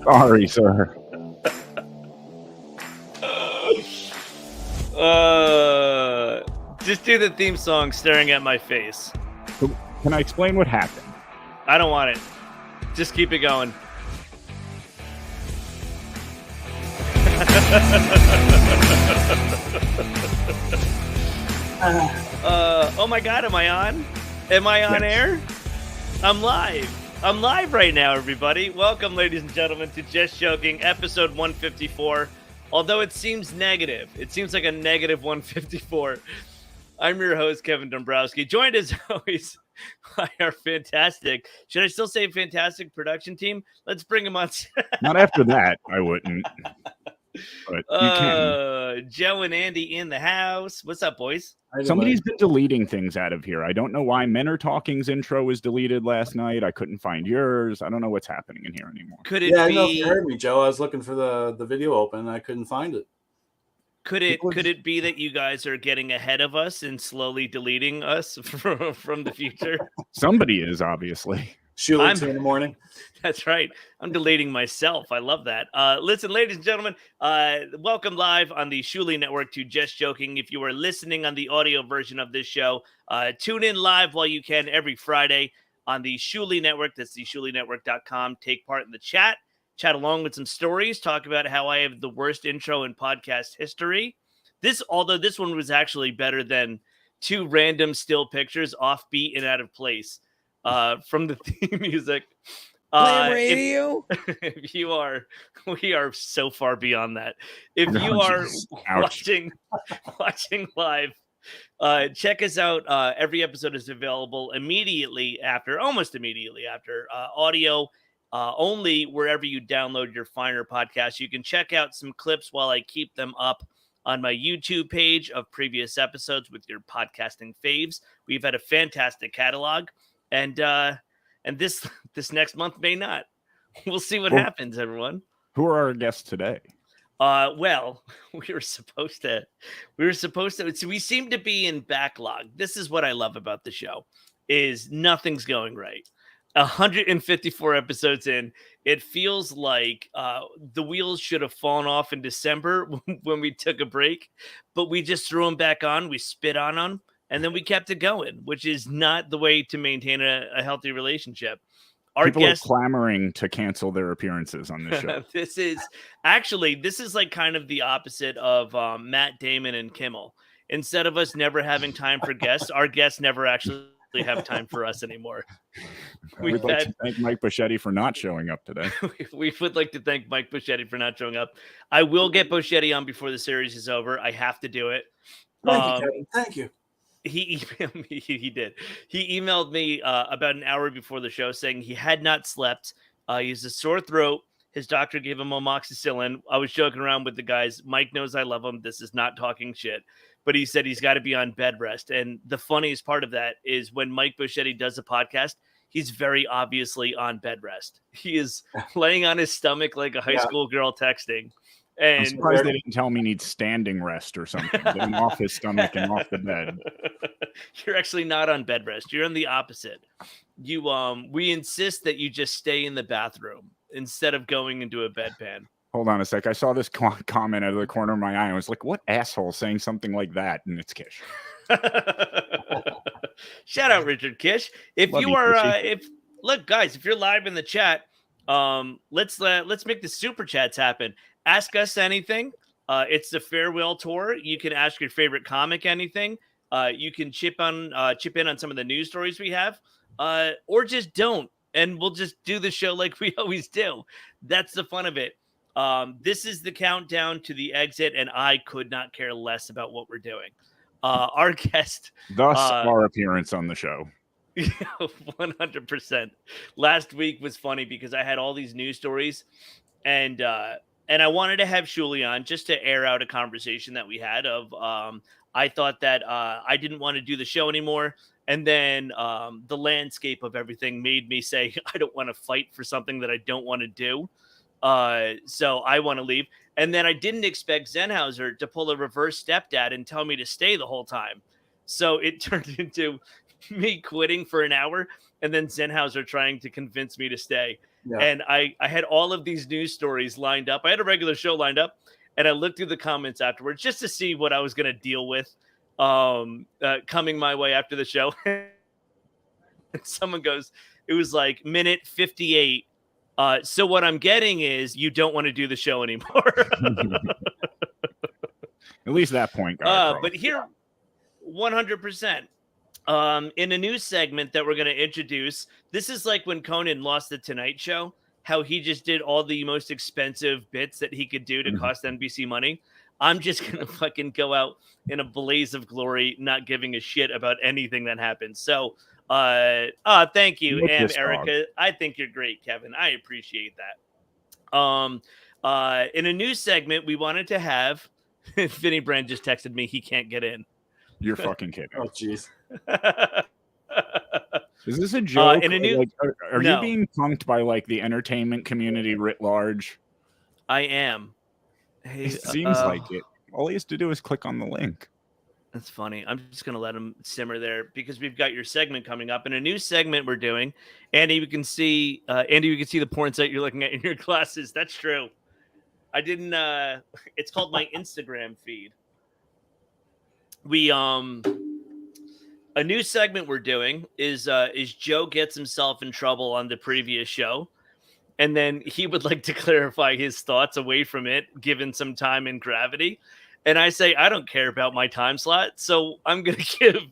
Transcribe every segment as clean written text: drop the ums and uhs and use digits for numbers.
Sorry, sir. Just do the theme song staring at my face. Can I explain what happened? I don't want it. Just keep it going. Oh my God, am I on? Am I on air? I'm live. I'm live right now, everybody. Welcome, ladies and gentlemen, to Just Joking, episode 154. Although it seems negative. It seems like a negative 154. I'm your host, Kevin Dombrowski, joined as always by our fantastic, should I still say fantastic production team? Let's bring them on. Not after that, I wouldn't. But you can. Joe and Andy in the house. What's up, boys? Somebody's been deleting things out of here. I don't know why Men Are Talking's intro was deleted last night. I couldn't find yours. I don't know what's happening in here anymore. Could it I be? know if you heard me, Joe. I was looking for the video open and I couldn't find it. Could it be that you guys are getting ahead of us and slowly deleting us from the future? Somebody is, obviously. Shoelace in the morning. That's right. I'm deleting myself. I love that. Listen, ladies and gentlemen, welcome live on the Shuli Network to Just Joking. If you are listening on the audio version of this show, tune in live while you can every Friday on the Shuli Network. That's the ShuliNetwork.com. Take part in the chat along with some stories, talk about how I have the worst intro in podcast history. Although this one was actually better than two random still pictures offbeat and out of place from the theme music. Radio? If you are, we are so far beyond that. If you are watching live, check us out. Every episode is available almost immediately after audio. Only wherever you download your finer podcasts. You can check out some clips while I keep them up on my YouTube page of previous episodes with your podcasting faves. We've had a fantastic catalog, and this next month may not. We'll see what happens, everyone. Who are our guests today? Well, we were supposed to. So we seem to be in backlog. This is what I love about the show: is nothing's going right. 154 episodes in, it feels like the wheels should have fallen off in December when we took a break, but we just threw them back on. We spit on them, and then we kept it going, which is not the way to maintain a healthy relationship. People are clamoring to cancel their appearances on this show. This is like kind of the opposite of Matt Damon and Kimmel. Instead of us never having time for guests, our guests never actually have time for us anymore. We'd like to thank Mike Bochetti for not showing up today. We would like to thank Mike Bochetti for not showing up. I will get Bochetti on before the series is over. I have to do it. Thank you, Kevin. Thank you. He emailed me. He did. He emailed me about an hour before the show saying he had not slept. He has a sore throat. His doctor gave him amoxicillin. I was joking around with the guys. Mike knows I love him. This is not talking shit. But he said he's got to be on bed rest. And the funniest part of that is when Mike Bochetti does a podcast, he's very obviously on bed rest. He is laying on his stomach like a high school girl texting. And I'm surprised they didn't tell me he needs standing rest or something. Get him off his stomach and off the bed. You're actually not on bed rest. You're on the opposite. We insist that you just stay in the bathroom instead of going into a bedpan. Hold on a sec. I saw this comment out of the corner of my eye. I was like, what asshole saying something like that? And it's Kish. Shout out Richard Kish. If Love you are, look, guys, if you're live in the chat, let's make the super chats happen. Ask us anything. It's the farewell tour. You can ask your favorite comic anything. You can chip in on some of the news stories we have, or just don't, and we'll just do the show like we always do. That's the fun of it. This is the countdown to the exit, and I could not care less about what we're doing. Our guest, thus our appearance on the show. 100%. Last week was funny because I had all these news stories, and I wanted to have Shuli on just to air out a conversation that we had of I thought that I didn't want to do the show anymore. And then the landscape of everything made me say, I don't want to fight for something that I don't want to do. So I want to leave. And then I didn't expect Zenhauser to pull a reverse stepdad and tell me to stay the whole time. So it turned into me quitting for an hour and then Zenhauser trying to convince me to stay. Yeah. And I had all of these news stories lined up. I had a regular show lined up, and I looked through the comments afterwards just to see what I was going to deal with coming my way after the show. And someone goes, it was like minute 58. So what I'm getting is you don't want to do the show anymore. At least that point. But here, 100%. In a new segment that we're going to introduce, this is like when Conan lost the Tonight Show, how he just did all the most expensive bits that he could do to cost NBC money. I'm just going to fucking go out in a blaze of glory, not giving a shit about anything that happens. So, thank you, and Erica. I think you're great, Kevin. I appreciate that. In a new segment, we wanted to have Vinnie Brand just texted me he can't get in. You're fucking kidding. Oh, jeez. Is this a joke? In a new, are you being punked by like the entertainment community writ large? I am. Hey, it seems like it. All he has to do is click on the link. That's funny. I'm just going to let him simmer there because we've got your segment coming up. In a new segment we're doing, Andy, you can see the porn site you're looking at in your glasses. That's true. I didn't. It's called my Instagram feed. A new segment we're doing is Joe gets himself in trouble on the previous show, and then he would like to clarify his thoughts away from it, given some time and gravity. And I say, I don't care about my time slot, so I'm going to give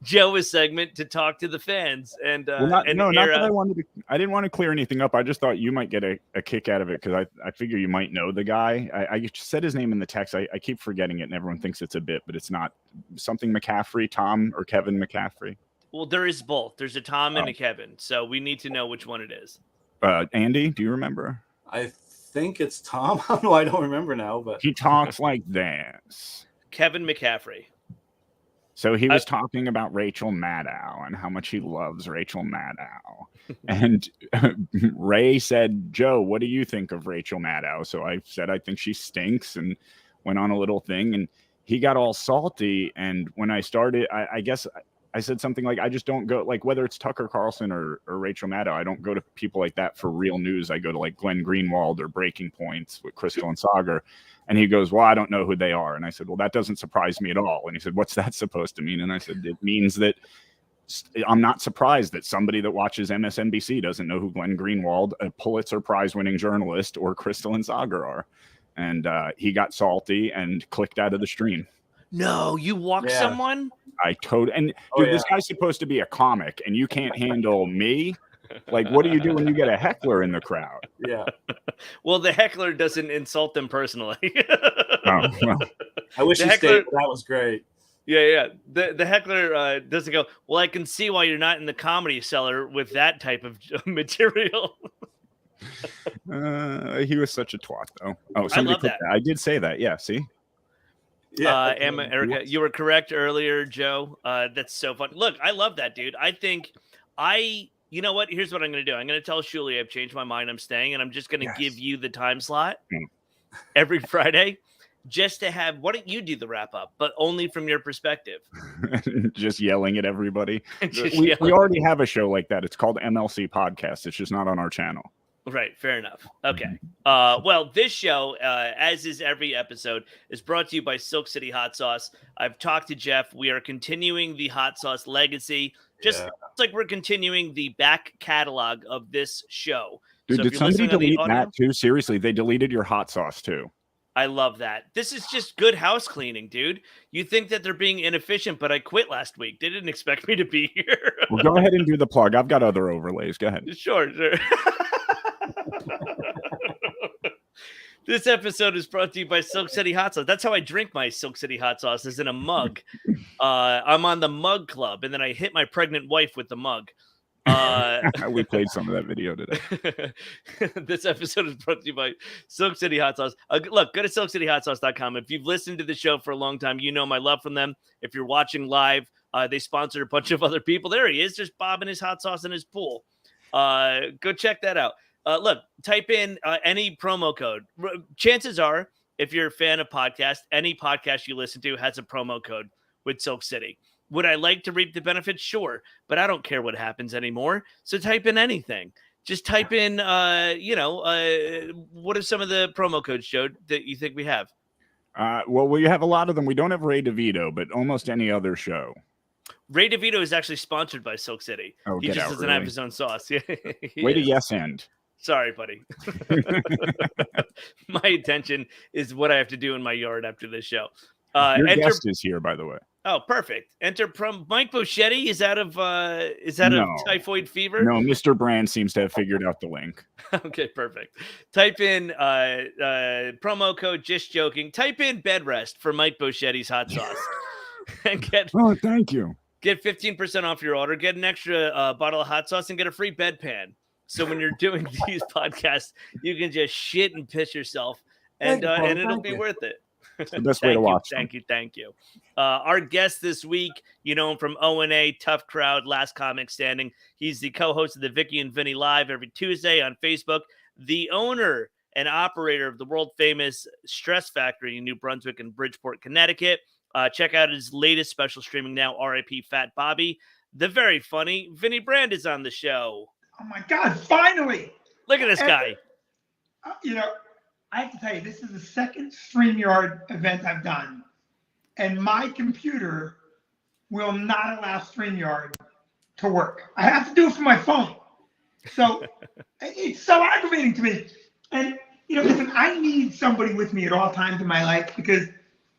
Joe a segment to talk to the fans. And not that I didn't want to clear anything up. I just thought you might get a kick out of it because I figure you might know the guy. I said his name in the text. I keep forgetting it, and everyone thinks it's a bit, but it's not. Something McCaffrey, Tom or Kevin McCaffrey. Well, there is both. There's a Tom and a Kevin, so we need to know which one it is. Andy, do you remember? I think it's Tom. I don't remember now, but he talks like this. Kevin McCaffrey. So he was talking about Rachel Maddow and how much he loves Rachel Maddow. And Ray said, Joe, what do you think of Rachel Maddow? So I said, I think she stinks, and went on a little thing. And he got all salty. And when I started, I guess I said something like, I just don't go, like, whether it's Tucker Carlson or Rachel Maddow, I don't go to people like that for real news. I go to like Glenn Greenwald or Breaking Points with Crystal and Sagar. And he goes, well, I don't know who they are. And I said, well, that doesn't surprise me at all. And he said, what's that supposed to mean? And I said, it means that I'm not surprised that somebody that watches MSNBC doesn't know who Glenn Greenwald, a Pulitzer Prize winning journalist, or Crystal and Sagar are. And he got salty and clicked out of the stream. No, you walked someone? I told, and dude, this guy's supposed to be a comic, and you can't handle me. Like, what do you do when you get a heckler in the crowd? Yeah. Well, the heckler doesn't insult them personally. Oh, well. I wish he stayed. That was great. Yeah. The heckler doesn't go, well, I can see why you're not in the Comedy Cellar with that type of material. He was such a twat, though. Oh, I love that. I did say that. Yeah, see? Yeah, Erica, you were correct earlier, Joe. That's so fun. Look, I love that, dude. I think you know what? Here's what I'm going to do. I'm going to tell Shuli I've changed my mind. I'm staying, and I'm just going to give you the time slot every Friday just to have, why don't you do the wrap up, but only from your perspective? Just yelling at everybody. We already have a show like that. It's called MLC Podcast. It's just not on our channel. Right. Fair enough. Okay. Well, this show, as is every episode, is brought to you by Silk City Hot Sauce. I've talked to Jeff. We are continuing the hot sauce legacy, just like we're continuing the back catalog of this show. Dude, so did somebody delete that too? Seriously, they deleted your hot sauce too. I love that. This is just good house cleaning, dude. You think that they're being inefficient, but I quit last week. They didn't expect me to be here. Well, go ahead and do the plug. I've got other overlays. Go ahead. Sure. This episode is brought to you by Silk City Hot Sauce. That's how I drink my Silk City Hot Sauce, is in a mug. I'm on the mug club, and then I hit my pregnant wife with the mug. We played some of that video today. This episode is brought to you by Silk City Hot Sauce. Look, go to silkcityhotsauce.com. If you've listened to the show for a long time, you know my love from them. If you're watching live, they sponsored a bunch of other people. There he is, just bobbing his hot sauce in his pool. Go check that out. look, type in any promo code. Chances are, if you're a fan of podcasts, any podcast you listen to has a promo code with Silk City. Would I like to reap the benefits? Sure, but I don't care what happens anymore. So type in anything. Just type in, what are some of the promo codes, Joe, that you think we have? Well, we have a lot of them. We don't have Ray DeVito, but almost any other show. Ray DeVito is actually sponsored by Silk City. Oh, he just doesn't have his own sauce. Way to yes end. Sorry, buddy. My attention is what I have to do in my yard after this show. Your guest is here, by the way. Oh, perfect. Enter Mike Bochetti is out of typhoid fever. No, Mr. Brand seems to have figured out the link. Okay, perfect. Type in promo code just joking. Type in bed rest for Mike Bochetti's hot sauce. And thank you. Get 15% off your order. Get an extra bottle of hot sauce and get a free bedpan. So when you're doing these podcasts, you can just shit and piss yourself, and it'll be worth it. It's the best way to watch. Thank you. Our guest this week, you know him from O&A, Tough Crowd, Last Comic Standing. He's the co-host of the Vicky and Vinnie Live every Tuesday on Facebook. The owner and operator of the world-famous Stress Factory in New Brunswick and Bridgeport, Connecticut. Check out his latest special streaming now, R.I.P. Fat Bobby. The very funny Vinnie Brand is on the show. Oh, my God, finally. Look at this guy. I have to tell you, this is the second StreamYard event I've done, and my computer will not allow StreamYard to work. I have to do it from my phone. So it's so aggravating to me. And, listen, I need somebody with me at all times in my life because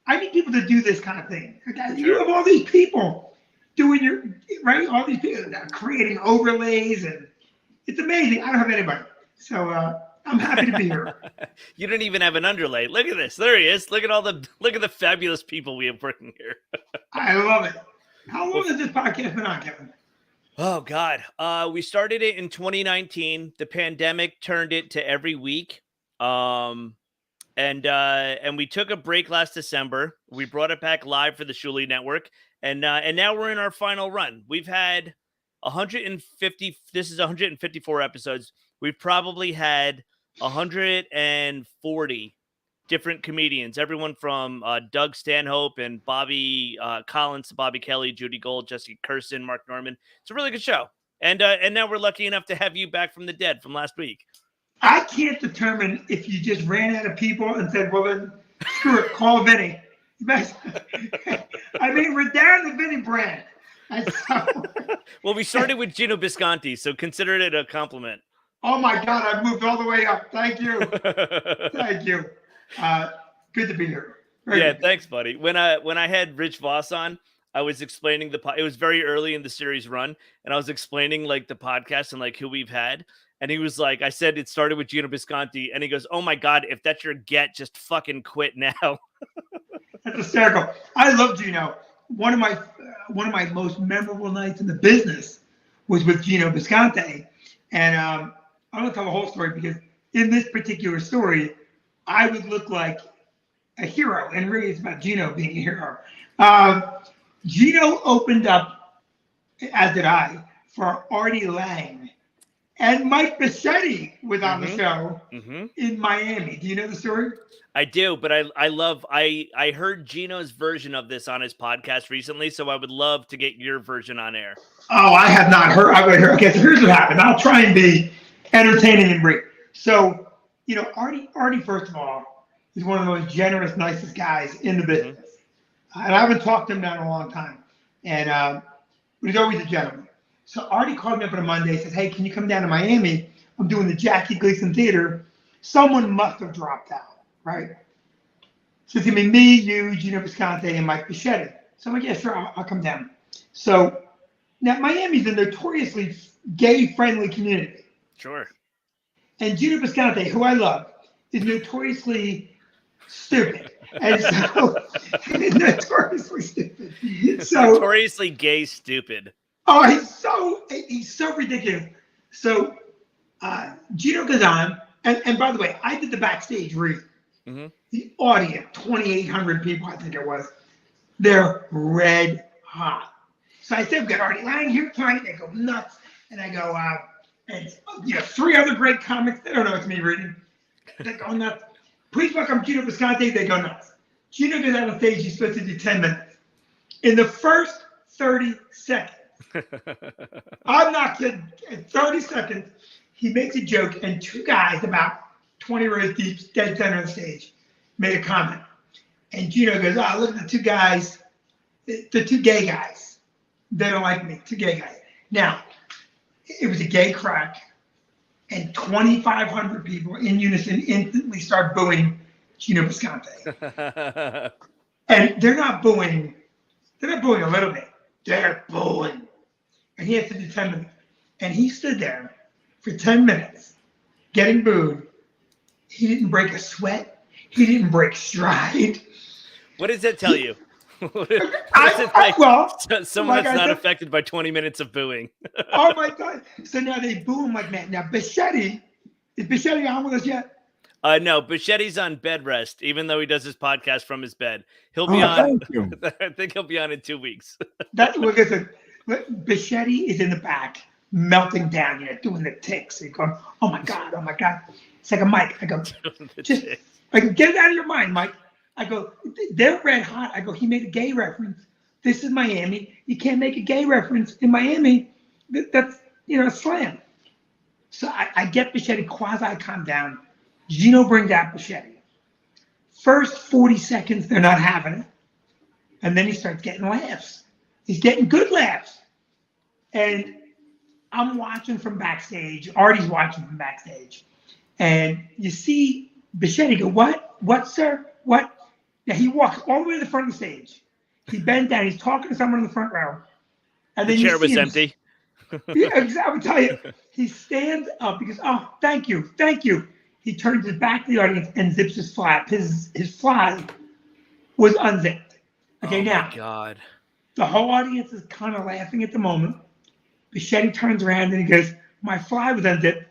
I need people to do this kind of thing. You have all these people doing all these people creating overlays, and it's amazing. I don't have anybody. So, I'm happy to be here. You don't even have an underlay. Look at this. There he is. Look at the fabulous people we have working here. I love it. How long has this podcast been on, Kevin? Oh God. We started it in 2019. The pandemic turned it to every week. And we took a break last December. We brought it back live for the Shuli Network. And now we're in our final run. We've had 150. This is 154 episodes. We've probably had 140 different comedians, everyone from Doug Stanhope and Bobby Collins to Bobby Kelly, Judy Gold, Jesse Kirsten, Mark Norman. It's a really good show. And now we're lucky enough to have you back from the dead from last week. I can't determine if you just ran out of people and said, well, then screw it, call Vinnie. I mean, we're down to Vinnie Brand. Well, we started with Gino Bisconti, so consider it a compliment. Oh, my God, I've moved all the way up. Thank you. Thank you. Good to be here. Good. Thanks, buddy. When I had Rich Voss on, I was explaining it was very early in the series run, and I was explaining like the podcast and like who we've had. And he was like, I said it started with Gino Bisconti, and he goes, oh my God, if that's your get, just fucking quit now. That's hysterical. I love Gino. One of my most memorable nights in the business was with Gino Bisconti. And I'm going to tell the whole story because in this particular story, I would look like a hero. And really, it's about Gino being a hero. Gino opened up, as did I, for Artie Lang. And Mike Bochetti was on the show in Miami. Do you know the story? I do, but I heard Gino's version of this on his podcast recently, so I would love to get your version on air. Oh, I have not heard. Okay, so here's what happened. I'll try and be entertaining and brief. So, Artie, first of all, is one of the most generous, nicest guys in the business. And I haven't talked to him now in a long time. And he's always a gentleman. So Artie called me up on a Monday and said, hey, can you come down to Miami? I'm doing the Jackie Gleason Theater. Someone must have dropped out, right? So it's going to be me, you, Gino Bisconti, and Mike Bochetti. So I'm like, yeah, sure, I'll come down. So now Miami's a notoriously gay-friendly community. Sure. And Gino Bisconti, who I love, is notoriously stupid. And so notoriously stupid. So notoriously gay stupid. Oh, he's so ridiculous. So Gino goes on, and by the way, I did the backstage read. The audience, 2,800 people, I think it was. They're red hot. So I said, we've got Artie Lang here tonight. They go nuts. And I go, And three other great comics. They don't know it's me reading. They're going nuts. Please welcome Gino Bisconte. They go nuts. Gino goes out on stage. He's supposed to do 10 minutes. In the first 30 seconds, I'm not kidding. In 30 seconds, he makes a joke, and two guys about 20 rows deep, dead center on the stage, made a comment. And Gino goes, "Oh, look at the two guys, the two gay guys. They don't like me, two gay guys." Now, it was a gay crowd, and 2,500 people in unison instantly start booing Gino Bisconte. And they're not booing a little bit. They're booing. And he has to do 10 minutes. And he stood there for 10 minutes getting booed. He didn't break a sweat. He didn't break stride. What does that tell you? Someone that's not affected by 20 minutes of booing. Oh my God. So now they boo him like that. Now Bochetti, is Bochetti on with us yet? No, Bochetti's on bed rest, even though he does his podcast from his bed. He'll be on. I think he'll be on in 2 weeks. That's what Bochetti is in the back, melting down, doing the ticks. He's going, "Oh my God, oh my God." It's like a mic. I go, I go, "Get it out of your mind, Mike." I go, "They're red hot." I go, "He made a gay reference. This is Miami. You can't make a gay reference in Miami. That's, a slam." So I get Bochetti quasi calmed down. Gino brings out Bochetti. First 40 seconds, they're not having it. And then he starts getting laughs. He's getting good laughs. And I'm watching from backstage. Artie's watching from backstage. And you see Bochetti go, "What, sir? What?" Yeah, he walks all the way to the front of the stage. He bends down. He's talking to someone in the front row. And then the chair was empty. Yeah, I would tell you. He stands up because, "Oh, thank you, thank you." He turns his back to the audience and zips his flap. His fly was unzipped. Okay, now, my God. The whole audience is kind of laughing at the moment. Bochetti turns around and he goes, "My fly was unzipped."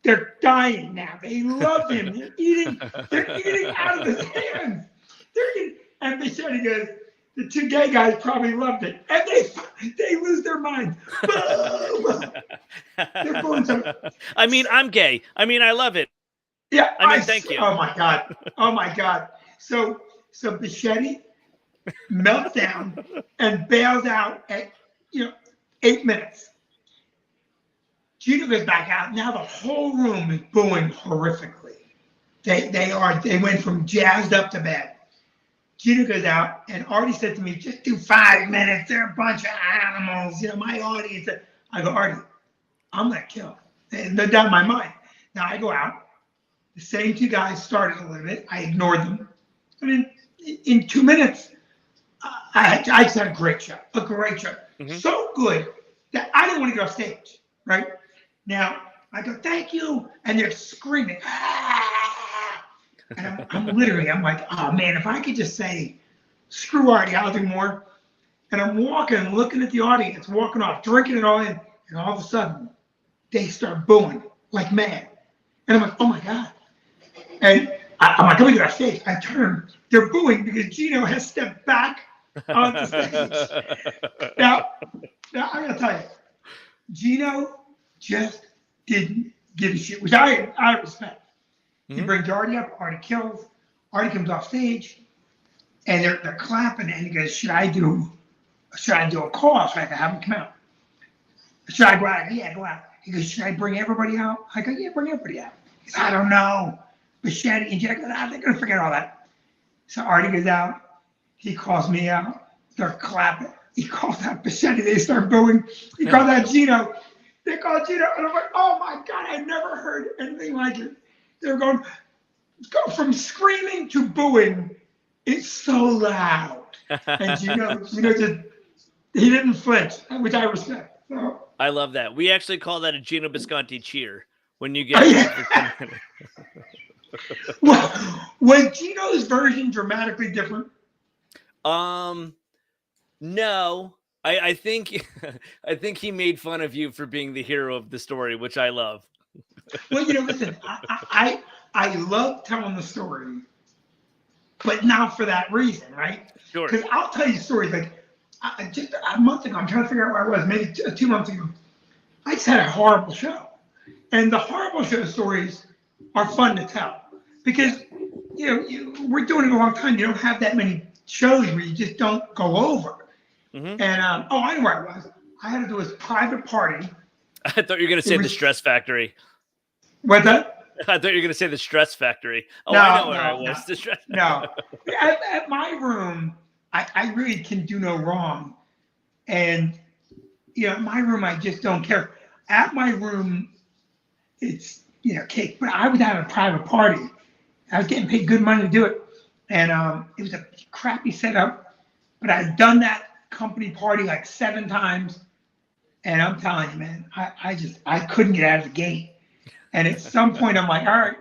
They're dying now. They love him. They're eating out of his hands. And Bochetti goes, "The two gay guys probably loved it." And they lose their minds. They're going to. I mean, I'm gay. I mean, I love it. Yeah. Thank you. Oh my God. Oh my God. So Bochetti melts down and bails out at 8 minutes. Gino goes back out. Now the whole room is booing horrifically. They went from jazzed up to bad. Gino goes out, and Artie said to me, "Just do 5 minutes. They're a bunch of animals. My audience." I go, "Artie, I'm gonna kill." And they're down my mind. Now I go out. The same two guys started a little bit. I ignored them. I mean, in 2 minutes, I just had a great show. Mm-hmm. So good that I didn't want to get off stage. Right now, I go, "Thank you," and they're screaming. And I'm like, "Oh man, if I could just say, screw Artie, I'll do more." And I'm walking and looking at the audience, walking off, drinking it all in, and all of a sudden, they start booing like mad. And I'm like, "Oh my God." And I'm like, "Let me get off stage." I turn, they're booing because Gino has stepped back onto stage. Now I gotta tell you, Gino just didn't give a shit, which I respect. He brings Artie up. Artie kills. Artie comes off stage, and they're clapping. And he goes, "Should I do a call so I can have him come out? Should I go out?" "Yeah, go out." He goes, "Should I bring everybody out?" I go, "Yeah, bring everybody out." He goes, "I don't know." Bochetti and Jack, they're gonna forget all that. So Artie goes out. He calls me out. They're clapping. He calls out Bochetti. They start booing. He calls out Gino. They call Gino, and I'm like, "Oh my God, I never heard anything like it." They're going, go from screaming to booing. It's so loud. And Gino just, he didn't flinch, which I respect. So, I love that. We actually call that a Gino Bisconte cheer when you get. Well, was Gino's version dramatically different? No. I think he made fun of you for being the hero of the story, which I love. Well, listen, I love telling the story, but not for that reason, right? Sure. Because I'll tell you stories like just a month ago. I'm trying to figure out where I was. Maybe 2 months ago, I just had a horrible show. And the horrible show stories are fun to tell because, we're doing it a long time. You don't have that many shows where you just don't go over. Mm-hmm. And, I know where I was. I had to do a private party. I thought you were going to say the Stress Factory. What's that? I thought you were going to say the Stress Factory. Oh, no, I know where no, I was. No, the stress. No. At my room, I really can do no wrong. And, my room, I just don't care. At my room, it's, cake. But I was at a private party. I was getting paid good money to do it. And it was a crappy setup. But I'd done that company party like 7 times. And I'm telling you, man, I couldn't get out of the gate. And at some point, I'm like, all right,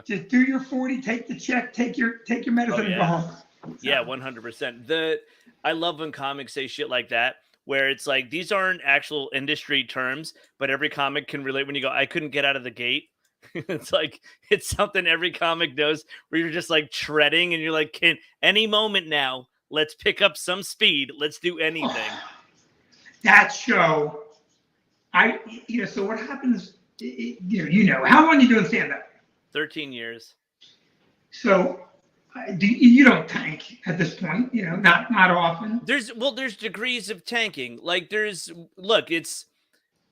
just do your 40, take the check, take your medicine, and go home. So. Yeah, 100%. I love when comics say shit like that, where it's like, these aren't actual industry terms, but every comic can relate when you go, I couldn't get out of the gate. It's like, it's something every comic knows where you're just like treading and you're like, can any moment now, let's pick up some speed. Let's do anything. That show, so what happens, how long are you doing stand-up? 13 years. So you don't tank at this point, not often. There's degrees of tanking. Like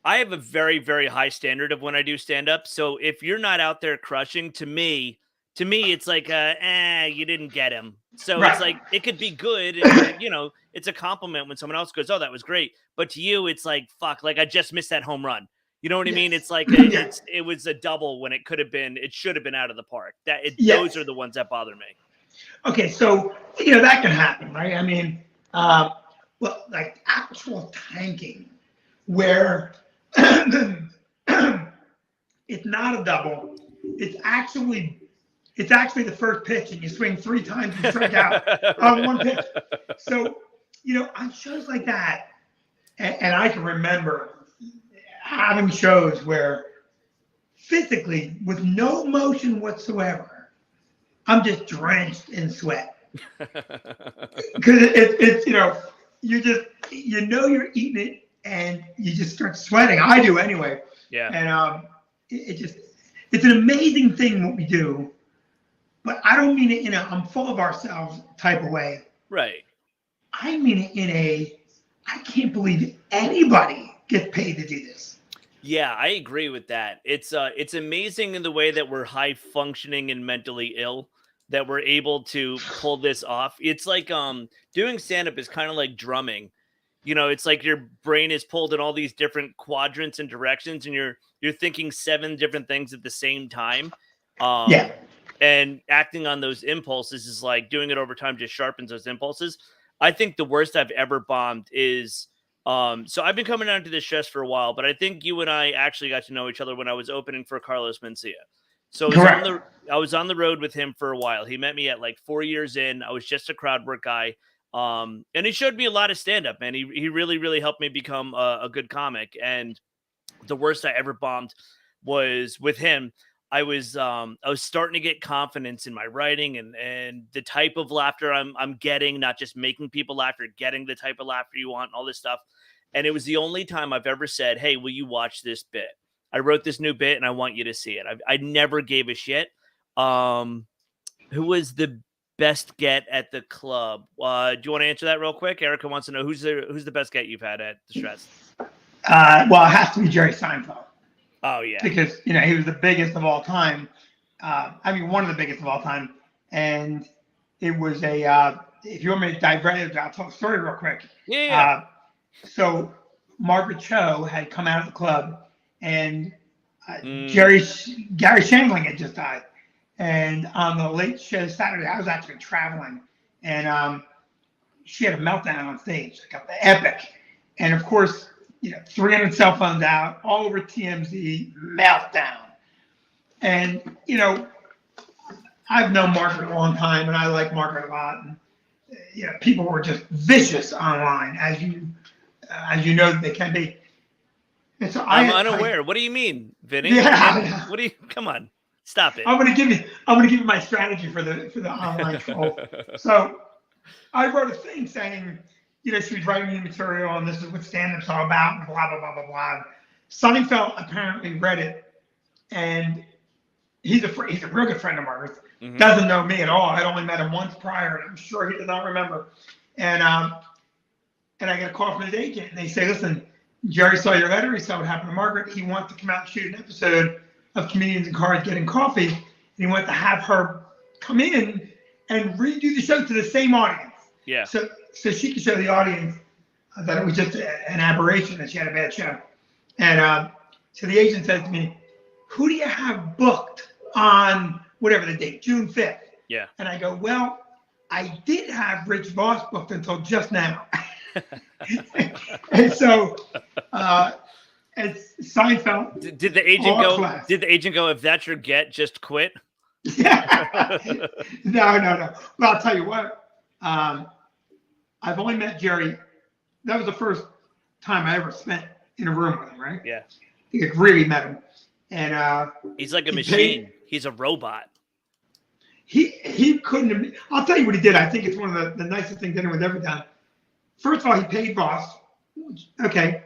I have a very, very high standard of when I do stand up. So if you're not out there crushing, to me, it's like, you didn't get him. So It's like, it could be good. And, it's a compliment when someone else goes, oh, that was great. But to you, it's like, fuck, like I just missed that home run. You know what I mean? It's like, it was a double when it should have been out of the park. Those are the ones that bother me. Okay. So, that can happen, right? I mean, like actual tanking where it's not a double. It's actually the first pitch and you swing 3 times and strike out on one pitch. So, on shows like that, and I can remember having shows where physically, with no motion whatsoever, I'm just drenched in sweat. Because it's you're eating it and you just start sweating. I do anyway. Yeah. And it's an amazing thing what we do, but I don't mean it in a I'm full of ourselves type of way. Right. I mean it in a I can't believe anybody gets paid to do this. Yeah, I agree with that. It's amazing in the way that we're high functioning and mentally ill that we're able to pull this off. It's like doing stand-up is kind of like drumming. It's like your brain is pulled in all these different quadrants and directions, and you're thinking 7 different things at the same time. And acting on those impulses is like doing it over time, just sharpens those impulses. I think the worst I've ever bombed is so I've been coming down to this stress for a while, but I think you and I actually got to know each other when I was opening for Carlos Mencia. So I was on the road with him for a while. He met me at like 4 years in. I was just a crowd work guy. And he showed me a lot of stand-up, man. He really, really helped me become a good comic. And the worst I ever bombed was with him. I was starting to get confidence in my writing and the type of laughter I'm getting, not just making people laugh, you're getting the type of laughter you want and all this stuff. And it was the only time I've ever said, hey, will you watch this bit? I wrote this new bit and I want you to see it. I never gave a shit. Who was the best get at the club? Do you want to answer that real quick? Erica wants to know who's the best get you've had at the Stress? Well, it has to be Jerry Seinfeld. Oh yeah, because he was the biggest of all time. One of the biggest of all time, and it was a. If you want me to digress, I'll tell a story real quick. Yeah. So Margaret Cho had come out of the club, and Gary Shandling had just died, and on the late show Saturday, I was actually traveling, and she had a meltdown on stage, like epic, and of course. 300 cell phones out, all over TMZ, meltdown. And, I've known Margaret a long time, and I like Margaret a lot. And, people were just vicious online, as you know that they can be. And so I'm unaware. What do you mean, Vinnie? Yeah. What do you? Come on, stop it. I'm gonna give you my strategy for the online troll. So I wrote a thing saying. She was writing new material, and this is what stand-up's all about, and blah, blah, blah, blah, blah. Seinfeld apparently read it and he's a real good friend of ours. Mhm. Doesn't know me at all. I'd only met him once prior, and I'm sure he did not remember. And I get a call from his agent, and they say, "Listen, Jerry saw your letter. He saw what happened to Margaret. He wants to come out and shoot an episode of Comedians in Cars Getting Coffee, and he wants to have her come in and redo the show to the same audience. Yeah. So she can show the audience that it was just an aberration, that she had a bad show. And so the agent says to me, "Who do you have booked on whatever the date, June 5th?" Yeah. And I go, "Well, I did have Rich Voss booked until just now." And so it's Seinfeld. Did the agent go? Class. Did the agent go? If that's your get, just quit. Yeah. No. Well, I'll tell you what. I've only met Jerry. That was the first time I ever spent in a room with him, right? Yeah. I really met him, and he's like a machine. He's a robot. He couldn't have. I'll tell you what he did. I think it's one of the nicest things anyone's ever done. First of all, he paid Voss. Okay,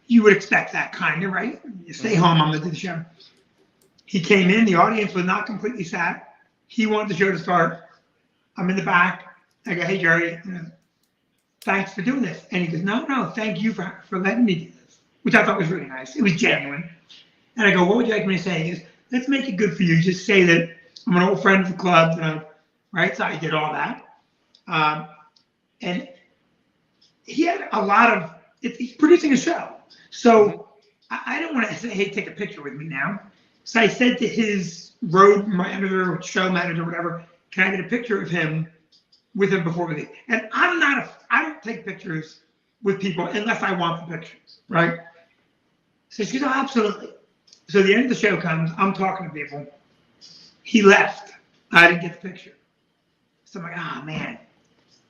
you would expect that kind of, right? You stay home, I'm gonna do the show. He came in. The audience was not completely sat. He wanted the show to start. I'm in the back. I go, "Hey, Jerry, thanks for doing this." And he goes, No, thank you for letting me do this, which I thought was really nice. It was genuine. And I go, "What would you like me to say?" He goes, "Let's make it good for you. Just say that I'm an old friend of the club." Right? So I did all that. And he had a lot of, he's producing a show. So I don't want to say, "Hey, take a picture with me now." So I said to his road manager, show manager, whatever, "Can I get a picture of him with him before we leave?" And I don't take pictures with people unless I want the pictures, right? So she goes, "Oh, absolutely." So the end of the show comes, I'm talking to people. He left. I didn't get the picture. So I'm like, "Oh, man."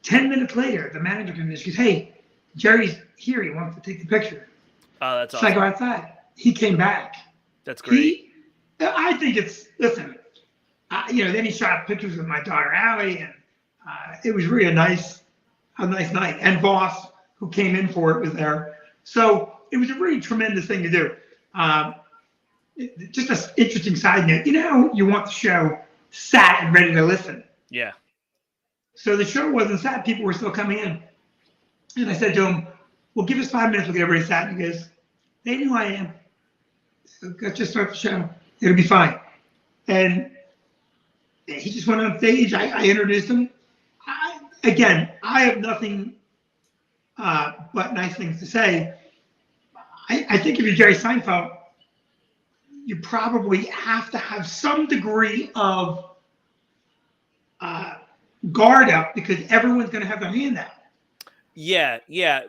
10 minutes later, the manager comes in. She goes, "Hey, Jerry's here. He wants to take the picture." Oh, that's awesome. So I go outside. He came back. That's great. I think listen, then he shot pictures with my daughter, Allie, and it was really a nice night. And Voss, who came in for it, was there. So it was a really tremendous thing to do. Just an interesting side note. You know how you want the show sat and ready to listen? Yeah. So the show wasn't sat. People were still coming in. And I said to him, "Well, give us 5 minutes. We'll get everybody sat." And he goes, "They know who I am. So let's just start the show. It'll be fine." And he just went on stage. I introduced him. I have nothing but nice things to say. I think if you're Jerry Seinfeld, you probably have to have some degree of guard up, because everyone's going to have their hand out. Yeah.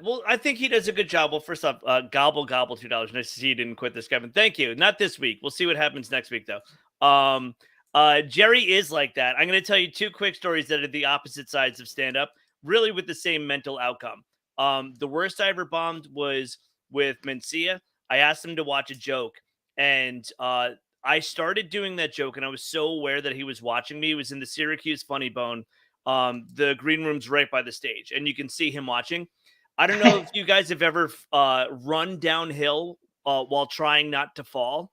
Well, I think he does a good job. Well, first off, gobble $2. Nice to see you didn't quit this, Kevin. Thank you. Not this week. We'll see what happens next week, though. Jerry is like that. I'm going to tell you 2 quick stories that are the opposite sides of stand-up, really with the same mental outcome. The worst I ever bombed was with Mencia. I asked him to watch a joke, and I started doing that joke, and I was so aware that he was watching me. It was in the Syracuse Funny Bone. The green room's right by the stage, and you can see him watching. I don't know if you guys have ever run downhill while trying not to fall.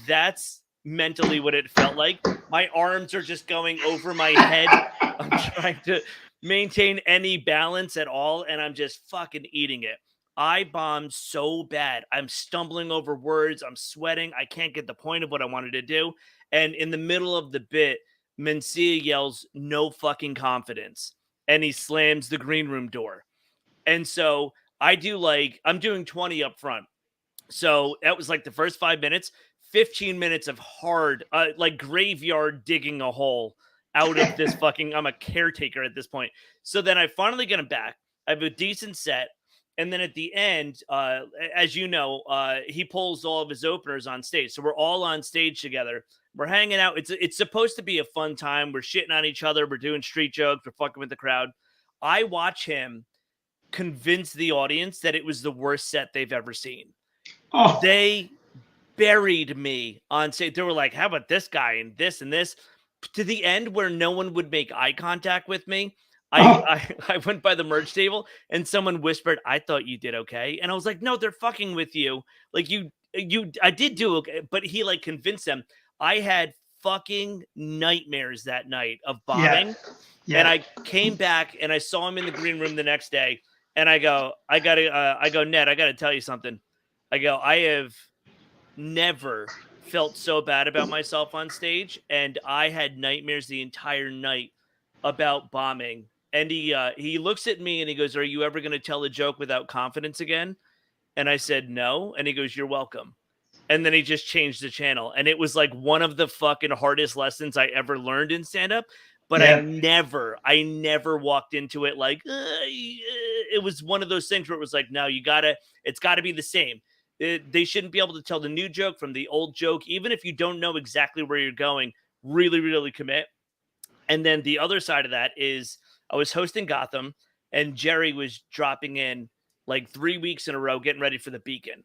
That's mentally what it felt like. My arms are just going over my head. I'm trying to maintain any balance at all, and I'm just fucking eating it. I bombed so bad. I'm stumbling over words. I'm sweating. I can't get the point of what I wanted to do. And in the middle of the bit, Mencia yells, "No fucking confidence." And he slams the green room door. And so I'm doing 20 up front. So that was like the first 5 minutes, 15 minutes of hard, like graveyard digging a hole out of this fucking, I'm a caretaker at this point. So then I finally get him back. I have a decent set. And then at the end, as you know, he pulls all of his openers on stage. So we're all on stage together. We're hanging out. It's supposed to be a fun time. We're shitting on each other. We're doing street jokes. We're fucking with the crowd. I watch him convince the audience that it was the worst set they've ever seen. Oh. They buried me on stage. They were like, "How about this guy and this and this?" To the end where no one would make eye contact with me. I went by the merch table and someone whispered, "I thought you did okay." And I was like, "No, they're fucking with you. Like I did do okay, but he like convinced them. I had fucking nightmares that night of bombing. Yeah. And I came back and I saw him in the green room the next day. And I go, Ned, I got to tell you something. I go, I have never felt so bad about myself on stage. And I had nightmares the entire night about bombing. And he looks at me and he goes, are you ever going to tell a joke without confidence again? And I said, no. And he goes, you're welcome. And then he just changed the channel. And it was like one of the fucking hardest lessons I ever learned in stand-up. But I never walked into it like, it was one of those things where it was like, no, it's got to be the same. They shouldn't be able to tell the new joke from the old joke, even if you don't know exactly where you're going. Really, really commit. And then the other side of that is I was hosting Gotham and Jerry was dropping in like 3 weeks in a row, getting ready for the Beacon.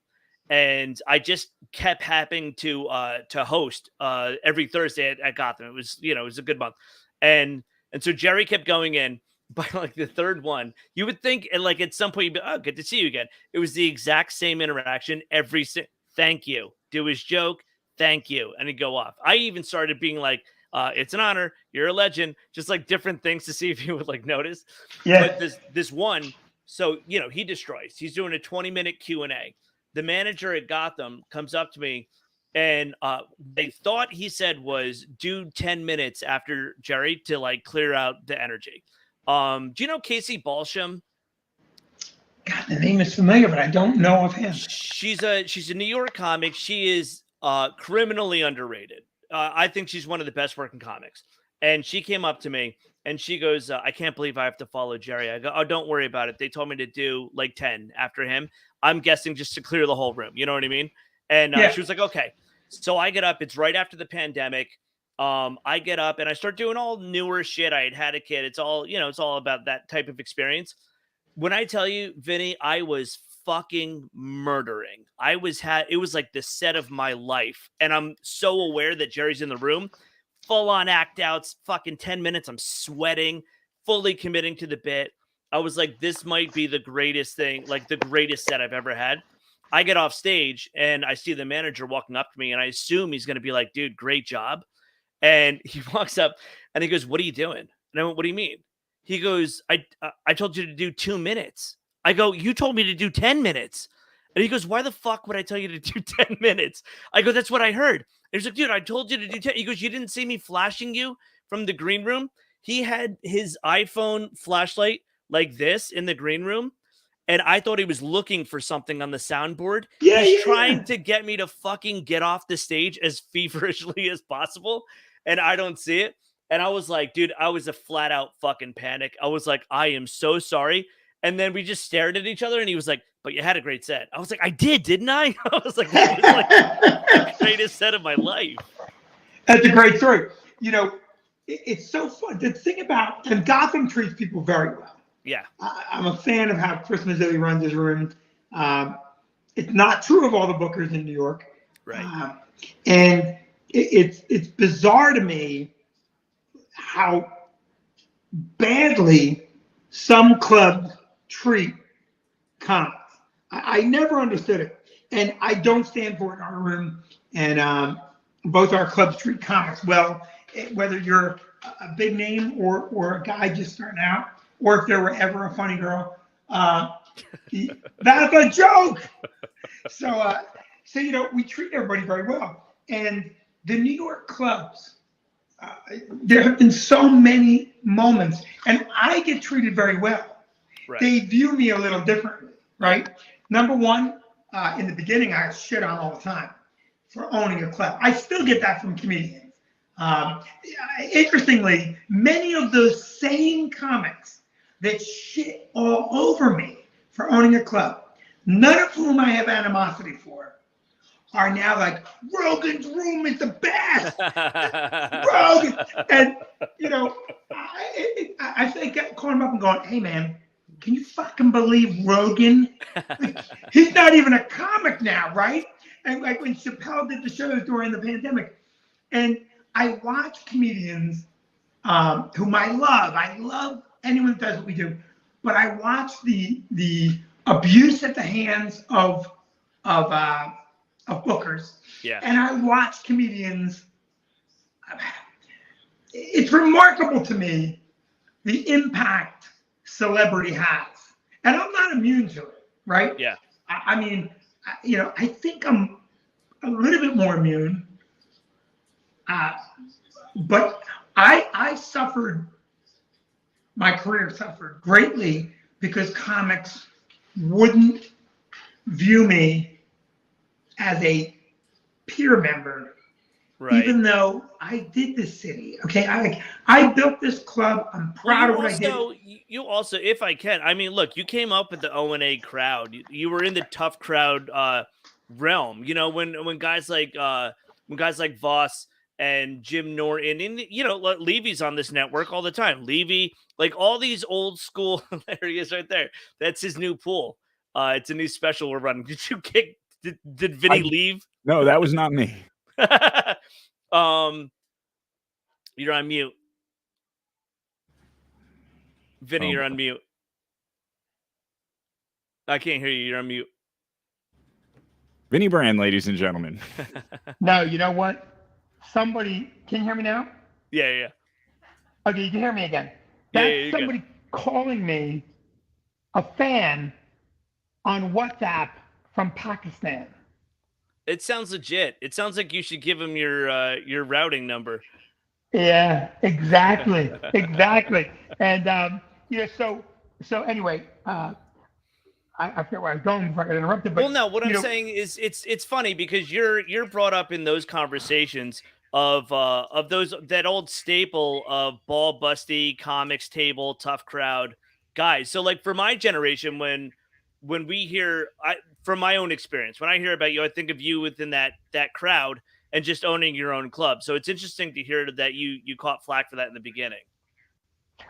And I just kept having to host every Thursday at Gotham. It was, it was a good month. And so Jerry kept going in. By like the third one, you would think, and like at some point, you'd be, oh, good to see you again. It was the exact same interaction thank you. Do his joke, thank you, and he'd go off. I even started being like, it's an honor, you're a legend, just like different things to see if he would like notice. Yeah. But this one, so he destroys. He's doing a 20-minute Q&A. The manager at Gotham comes up to me. And they thought he said was do 10 minutes after Jerry to like clear out the energy. Do you know Casey Balsham? God, the name is familiar, but I don't know of him. She's a New York comic. She is criminally underrated. I think she's one of the best working comics. And she came up to me and she goes, I can't believe I have to follow Jerry. I go, oh, don't worry about it. They told me to do like 10 after him. I'm guessing just to clear the whole room. You know what I mean? And she was like, okay. So I get up. It's right after the pandemic. I get up and I start doing all newer shit. I had a kid. It's all, it's all about that type of experience. When I tell you, Vinny, I was fucking murdering. It was like the set of my life. And I'm so aware that Jerry's in the room, full on act outs, fucking 10 minutes. I'm sweating, fully committing to the bit. I was like, this might be the greatest thing, like the greatest set I've ever had. I get off stage and I see the manager walking up to me and I assume he's going to be like, dude, great job. And he walks up and he goes, what are you doing? And I went, what do you mean? He goes, I told you to do 2 minutes. I go, you told me to do 10 minutes. And he goes, why the fuck would I tell you to do 10 minutes? I go, that's what I heard. And he's like, dude, I told you to do 10. He goes, you didn't see me flashing you from the green room? He had his iPhone flashlight like this in the green room. And I thought he was looking for something on the soundboard. He's trying to get me to fucking get off the stage as feverishly as possible. And I don't see it. And I was like, dude, I was a flat out fucking panic. I was like, I am so sorry. And then we just stared at each other and he was like, but you had a great set. I was like, I did, didn't I? I was like, that was like the greatest set of my life. That's a great story. It's so fun. The thing about, and Gotham treats people very well. Yeah. I'm a fan of how Chris Mazzilli runs his room. It's not true of all the bookers in New York. Right. And it's bizarre to me how badly some clubs treat comics. I never understood it. And I don't stand for it in our room. And both our clubs treat comics well, whether you're a big name or a guy just starting out, or if there were ever a funny girl. That's a joke. So we treat everybody very well. And the New York clubs, there have been so many moments, and I get treated very well. Right. They view me a little differently, right? Number one, in the beginning, I was shit on all the time for owning a club. I still get that from comedians. Interestingly, many of those same comics that shit all over me for owning a club, none of whom I have animosity for, are now like, Rogan's room is the best. Rogan. And, I think calling him up and going, hey, man, can you fucking believe Rogan? Like, he's not even a comic now, right? And like when Chappelle did the shows during the pandemic. And I watch comedians whom I love anyone that does what we do, but I watch the abuse at the hands of of bookers. Yeah. And I watch comedians. It's remarkable to me the impact celebrity has. And I'm not immune to it, right? Yeah. I mean, I think I'm a little bit more immune. But I suffered, my career suffered greatly because comics wouldn't view me as a peer member, Right. even though I did this city. Okay, I built this club. I'm proud of what I did. You also, if I can, I mean, look, you came up with the O&A crowd. You were in the tough crowd realm. You know, when guys like Voss and Jim Norton, and Levy's on this network all the time. Levy, like all these old school. There he is, right there. That's his new pool. It's a new special we're running. Did you kick? Did Vinnie leave? No, that was not me. You're on mute. Vinny, Oh. you're on mute. I can't hear you. You're on mute. Vinnie Brand, ladies and gentlemen. No, you know what? Somebody, can you hear me now? Yeah. Okay, you can hear me again. Yeah, That's you're somebody calling me a fan on WhatsApp from Pakistan. It sounds legit. It sounds like you should give him your routing number. Yeah, exactly. And so anyway, I forget where I was going before I got interrupted. But well, no, what I'm saying is it's funny because you're brought up in those conversations of that old staple of ball busty comics table tough crowd guys. So like for my generation, when we hear, from my own experience, when I hear about you, I think of you within that crowd and just owning your own club. So it's interesting to hear that you caught flack for that in the beginning.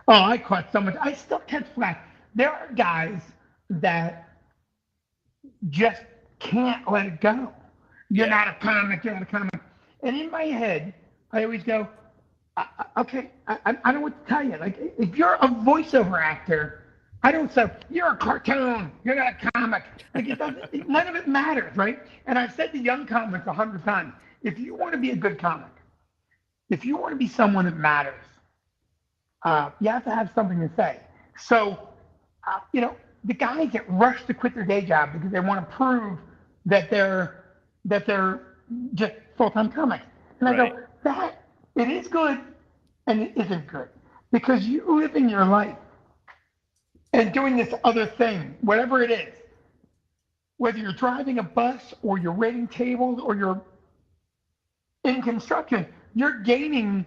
Oh, I caught so much. I still catch flack. There are guys that just can't let it go. You're not a comic. And in my head, I always go, okay, I don't know what to tell you. Like, if you're a voiceover actor, I don't say, you're a cartoon, you're not a comic. Like, none of it matters, right? And I've said to young comics 100 times, if you want to be a good comic, if you want to be someone that matters, you have to have something to say. So, the guys that rush to quit their day job because they want to prove that they're just full-time comics. And I go, that it is good and it isn't good. Because you living your life and doing this other thing, whatever it is, whether you're driving a bus or you're waiting tables or you're in construction, you're gaining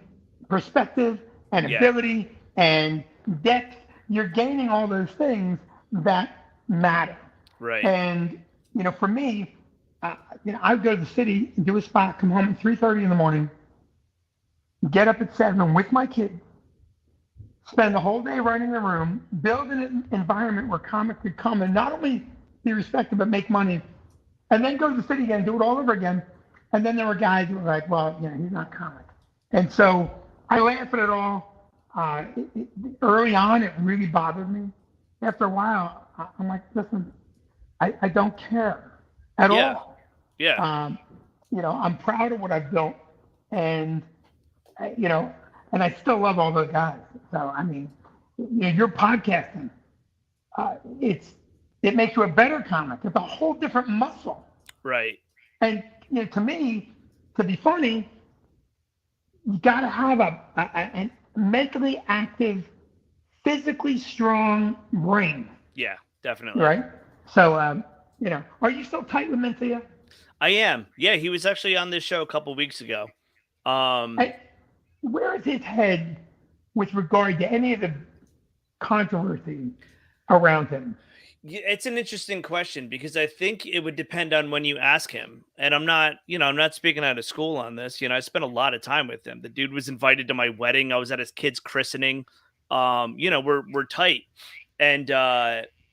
perspective and ability and depth. You're gaining all those things that matter. Right. And, for me, I'd go to the city and do a spot, come home at 3:30 in the morning, get up at 7 with my kid, spend the whole day running the room, build an environment where comics could come and not only be respected, but make money, and then go to the city again and do it all over again. And then there were guys who were like, well, he's not comic. And so I laugh at it all. Early on, it really bothered me. After a while, I'm like, listen, I don't care at all. Yeah. I'm proud of what I've built, and and I still love all those guys. So I mean, you're podcasting. It makes you a better comic. It's a whole different muscle. Right. And to me, to be funny, you got to have a mentally active, physically strong brain. Yeah, definitely. Right. So, are you still tight with Mencia? I am. Yeah, he was actually on this show a couple weeks ago. Where is his head with regard to any of the controversy around him? It's an interesting question because I think it would depend on when you ask him. And I'm not speaking out of school on this. I spent a lot of time with him. The dude was invited to my wedding. I was at his kid's christening. We're tight. And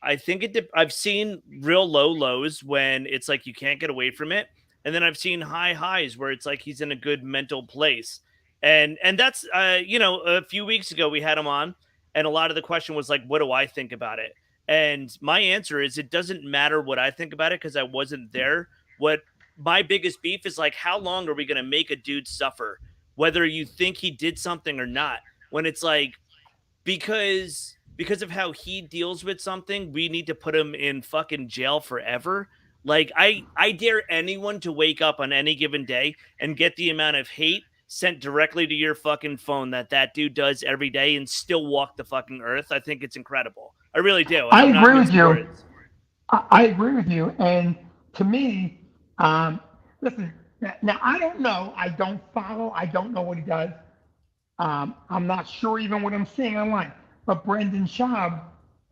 I think I've seen real low lows when it's like you can't get away from it. And then I've seen high highs where it's like he's in a good mental place. And that's, a few weeks ago we had him on. And a lot of the question was like, what do I think about it? And my answer is it doesn't matter what I think about it because I wasn't there. What my biggest beef is like, how long are we going to make a dude suffer, whether you think he did something or not? When it's like, because of how he deals with something, we need to put him in fucking jail forever. Like, I dare anyone to wake up on any given day and get the amount of hate sent directly to your fucking phone that dude does every day and still walk the fucking earth. I think it's incredible. I really do. I agree with you. I agree with you. And to me, listen, now I don't know. I don't follow. I don't know what he does. I'm not sure even what I'm seeing online. But Brendan Schaub,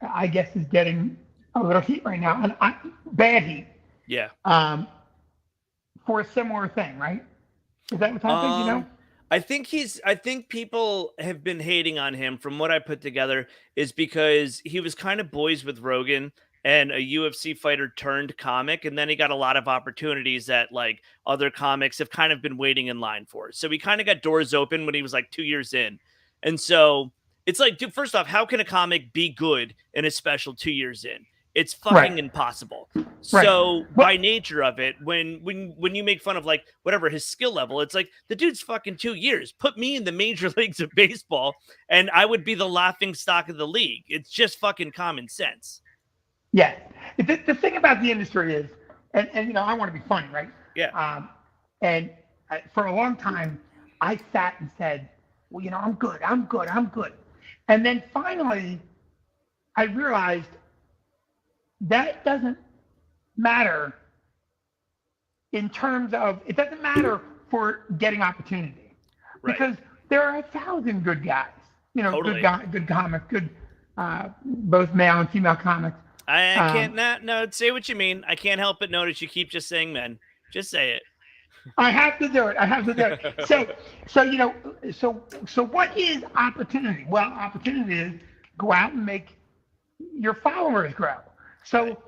I guess, is getting a little heat right now. And bad heat. Yeah. For a similar thing, right? Is that what's happening? You know? I think people have been hating on him from what I put together is because he was kind of boys with Rogan and a UFC fighter turned comic. And then he got a lot of opportunities that like other comics have kind of been waiting in line for. So he kind of got doors open when he was like 2 years in. And so it's like, dude, first off, how can a comic be good in a special 2 years in? It's fucking impossible. Right. So by nature of it, when you make fun of like whatever his skill level, it's like the dude's fucking 2 years. Put me in the major leagues of baseball and I would be the laughing stock of the league. It's just fucking common sense. Yeah. The thing about the industry is, and you know, I want to be funny, right? Yeah. And for a long time, I sat and said, well, you know, I'm good. And then finally, I realized that doesn't matter in terms of, it doesn't matter for getting opportunity. Right. Because there are 1,000 good guys, you know, totally. good comics, good, both male and female comics. I can't, no, say what you mean. I can't help but notice you keep just saying men. Just say it. I have to do it. So you know, so what is opportunity? Well, opportunity is go out and make your followers grow. So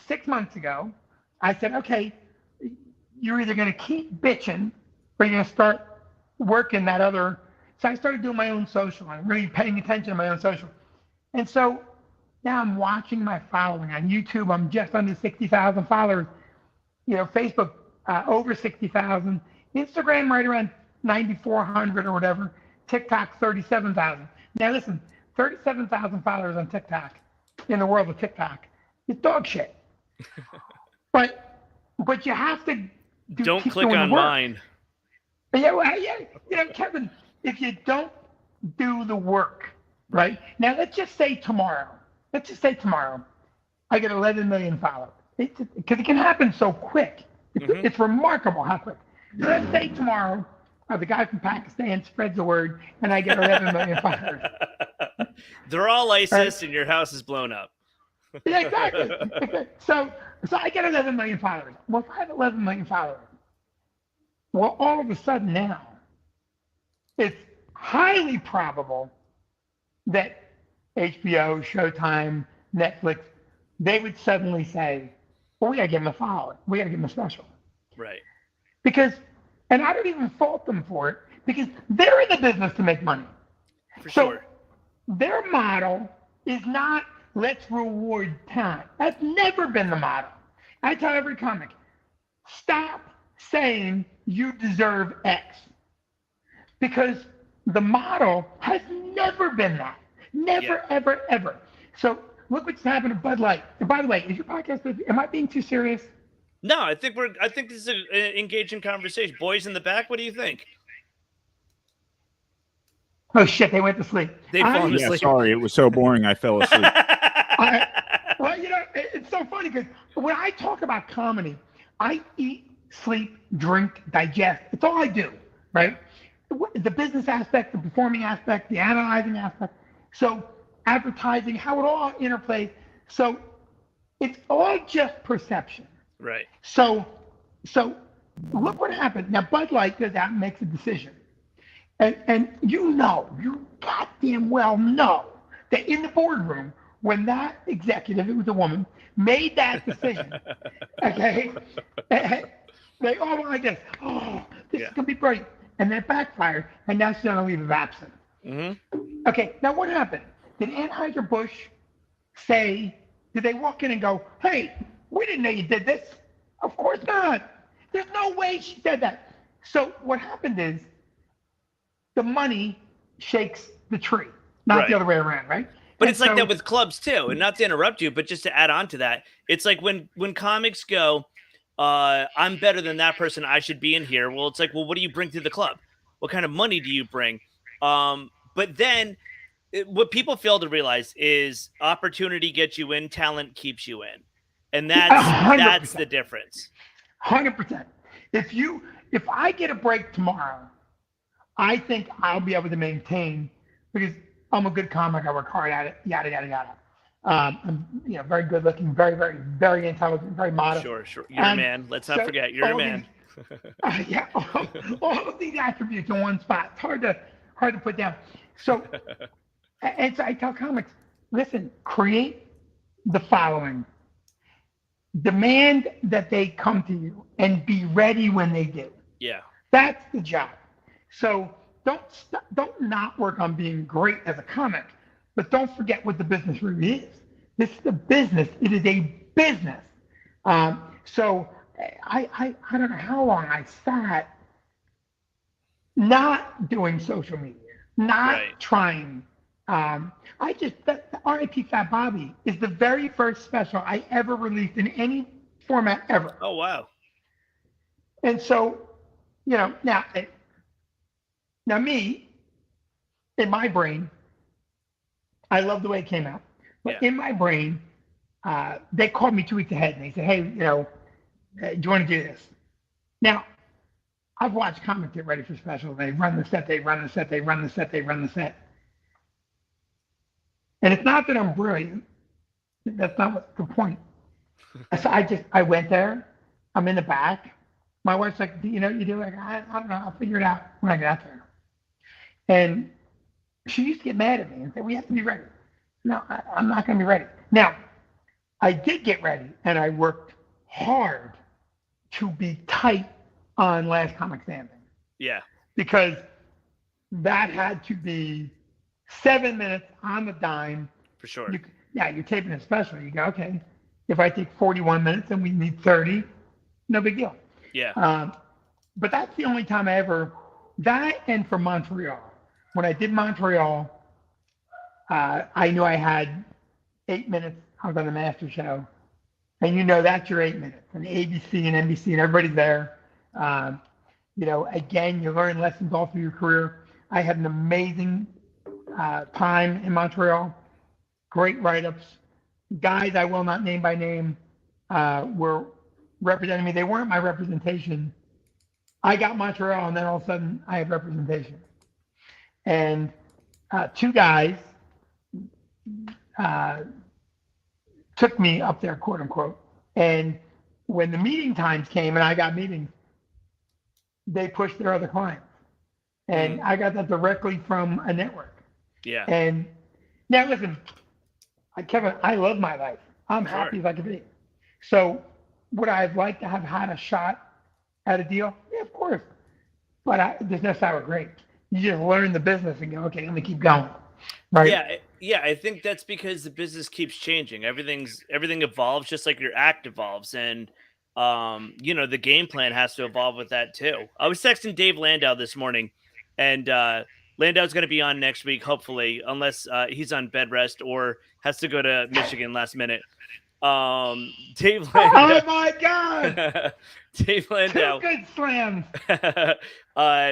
6 months ago, I said, okay, you're either going to keep bitching or you're going to start working that other. So I started doing my own social. I'm really paying attention to my own social. And so now I'm watching my following on YouTube. I'm just under 60,000 followers. You know, Facebook, over 60,000. Instagram, right around 9,400 or whatever. TikTok, 37,000. Now listen, 37,000 followers on TikTok in the world of TikTok is dog shit. but you have to don't click on mine. Yeah, well, yeah, you know, Kevin, if you don't do the work, right? Now let's just say tomorrow I get 11 million followers. Because it can happen so quick. It's remarkable how quick. So let's say tomorrow the guy from Pakistan spreads the word and I get 11 million followers. They're all ISIS and your house is blown up. Yeah, exactly. So I get 11 million followers. Well, if I have 11 million followers, well, all of a sudden now, it's highly probable that HBO, Showtime, Netflix, they would suddenly say, well, we got to give them a follow. We got to give them a special. Right. Because, and I don't even fault them for it, because they're in the business to make money. For sure. Their model is not, let's reward talent. That's never been the model. I tell every comic, stop saying you deserve X. Because the model has never been that. Never, ever, ever. So look what's happened to Bud Light. And by the way, is your podcast, am I being too serious? No, I think this is an engaging conversation. Boys in the back, what do you think? Oh shit, they went to sleep. They've fallen asleep. Sorry, it was so boring I fell asleep. Well, you know, it's so funny because when I talk about comedy, I eat, sleep, drink, digest. It's all I do, right? The business aspect, the performing aspect, the analyzing aspect. So advertising, how it all interplays. So it's all just perception. Right. So look what happened. Now Bud Light goes out and makes a decision. And you goddamn well know that in the boardroom, when that executive, it was a woman, made that decision, okay, they all went like this, oh, this is going to be great. And that backfired, and now she's on a leave of absence. Mm-hmm. Okay, now what happened? Did Anheuser-Busch say, did they walk in and go, hey, we didn't know you did this. Of course not. There's no way she said that. So what happened is the money shakes the tree, not the other way around, right? But it's like that with clubs too. And not to interrupt you, but just to add on to that, it's like when comics go, I'm better than that person, I should be in here. Well, it's like, well, what do you bring to the club? What kind of money do you bring? But then what people fail to realize is opportunity gets you in, talent keeps you in. And that's the difference. 100%. If I get a break tomorrow, I think I'll be able to maintain, because I'm a good comic. I work hard at it. Yada yada yada. I'm very good looking, very very very intelligent, very modest. Sure. You're a man. Let's not forget you're a man. All of these attributes in one spot. It's hard to put down. So, and so I tell comics, listen, create the following. Demand that they come to you and be ready when they do. Yeah. That's the job. So don't not work on being great as a comic, but don't forget what the business really is. This is a business. It is a business. So I don't know how long I sat not doing social media, not trying. The R.I.P. Fat Bobby is the very first special I ever released in any format ever. Oh, wow. And so, now me, in my brain, I love the way it came out. But in my brain, they called me 2 weeks ahead and they said, hey, do you want to do this? Now, I've watched comics get ready for specials. They run the set, they run the set, they run the set, they run the set. And it's not that I'm brilliant. That's not what's the point. So I went there. I'm in the back. My wife's like, you do? Like, I don't know. I'll figure it out when I get out there. And she used to get mad at me and say, we have to be ready. No, I'm not going to be ready. Now, I did get ready, and I worked hard to be tight on Last Comic Standing. Yeah. Because that had to be 7 minutes on the dime. For sure. You're taping a special. You go, okay, if I take 41 minutes and we need 30, no big deal. Yeah. But that's the only time I ever, that and for Montreal. When I did Montreal, I knew I had 8 minutes. I was on the Master Show. And that's your 8 minutes. And ABC and NBC and everybody's there. Again, you learn lessons all through your career. I had an amazing time in Montreal. Great write-ups. Guys I will not name by name were representing me. They weren't my representation. I got Montreal, and then all of a sudden I had representation. And 2 guys took me up there, quote unquote. And when the meeting times came and I got meetings, they pushed their other clients. And I got that directly from a network. Yeah. And now listen, Kevin, I love my life. I'm happy as I can be. So would I have liked to have had a shot at a deal? Yeah, of course. But there's no sour grapes. You just learn the business and go, okay, let me keep going. Right? Yeah. I think that's because the business keeps changing. Everything evolves just like your act evolves. And, the game plan has to evolve with that too. I was texting Dave Landau this morning, and Landau's going to be on next week, hopefully, unless he's on bed rest or has to go to Michigan last minute. Dave Landau. Oh my God! Dave Landau. 2 good slams.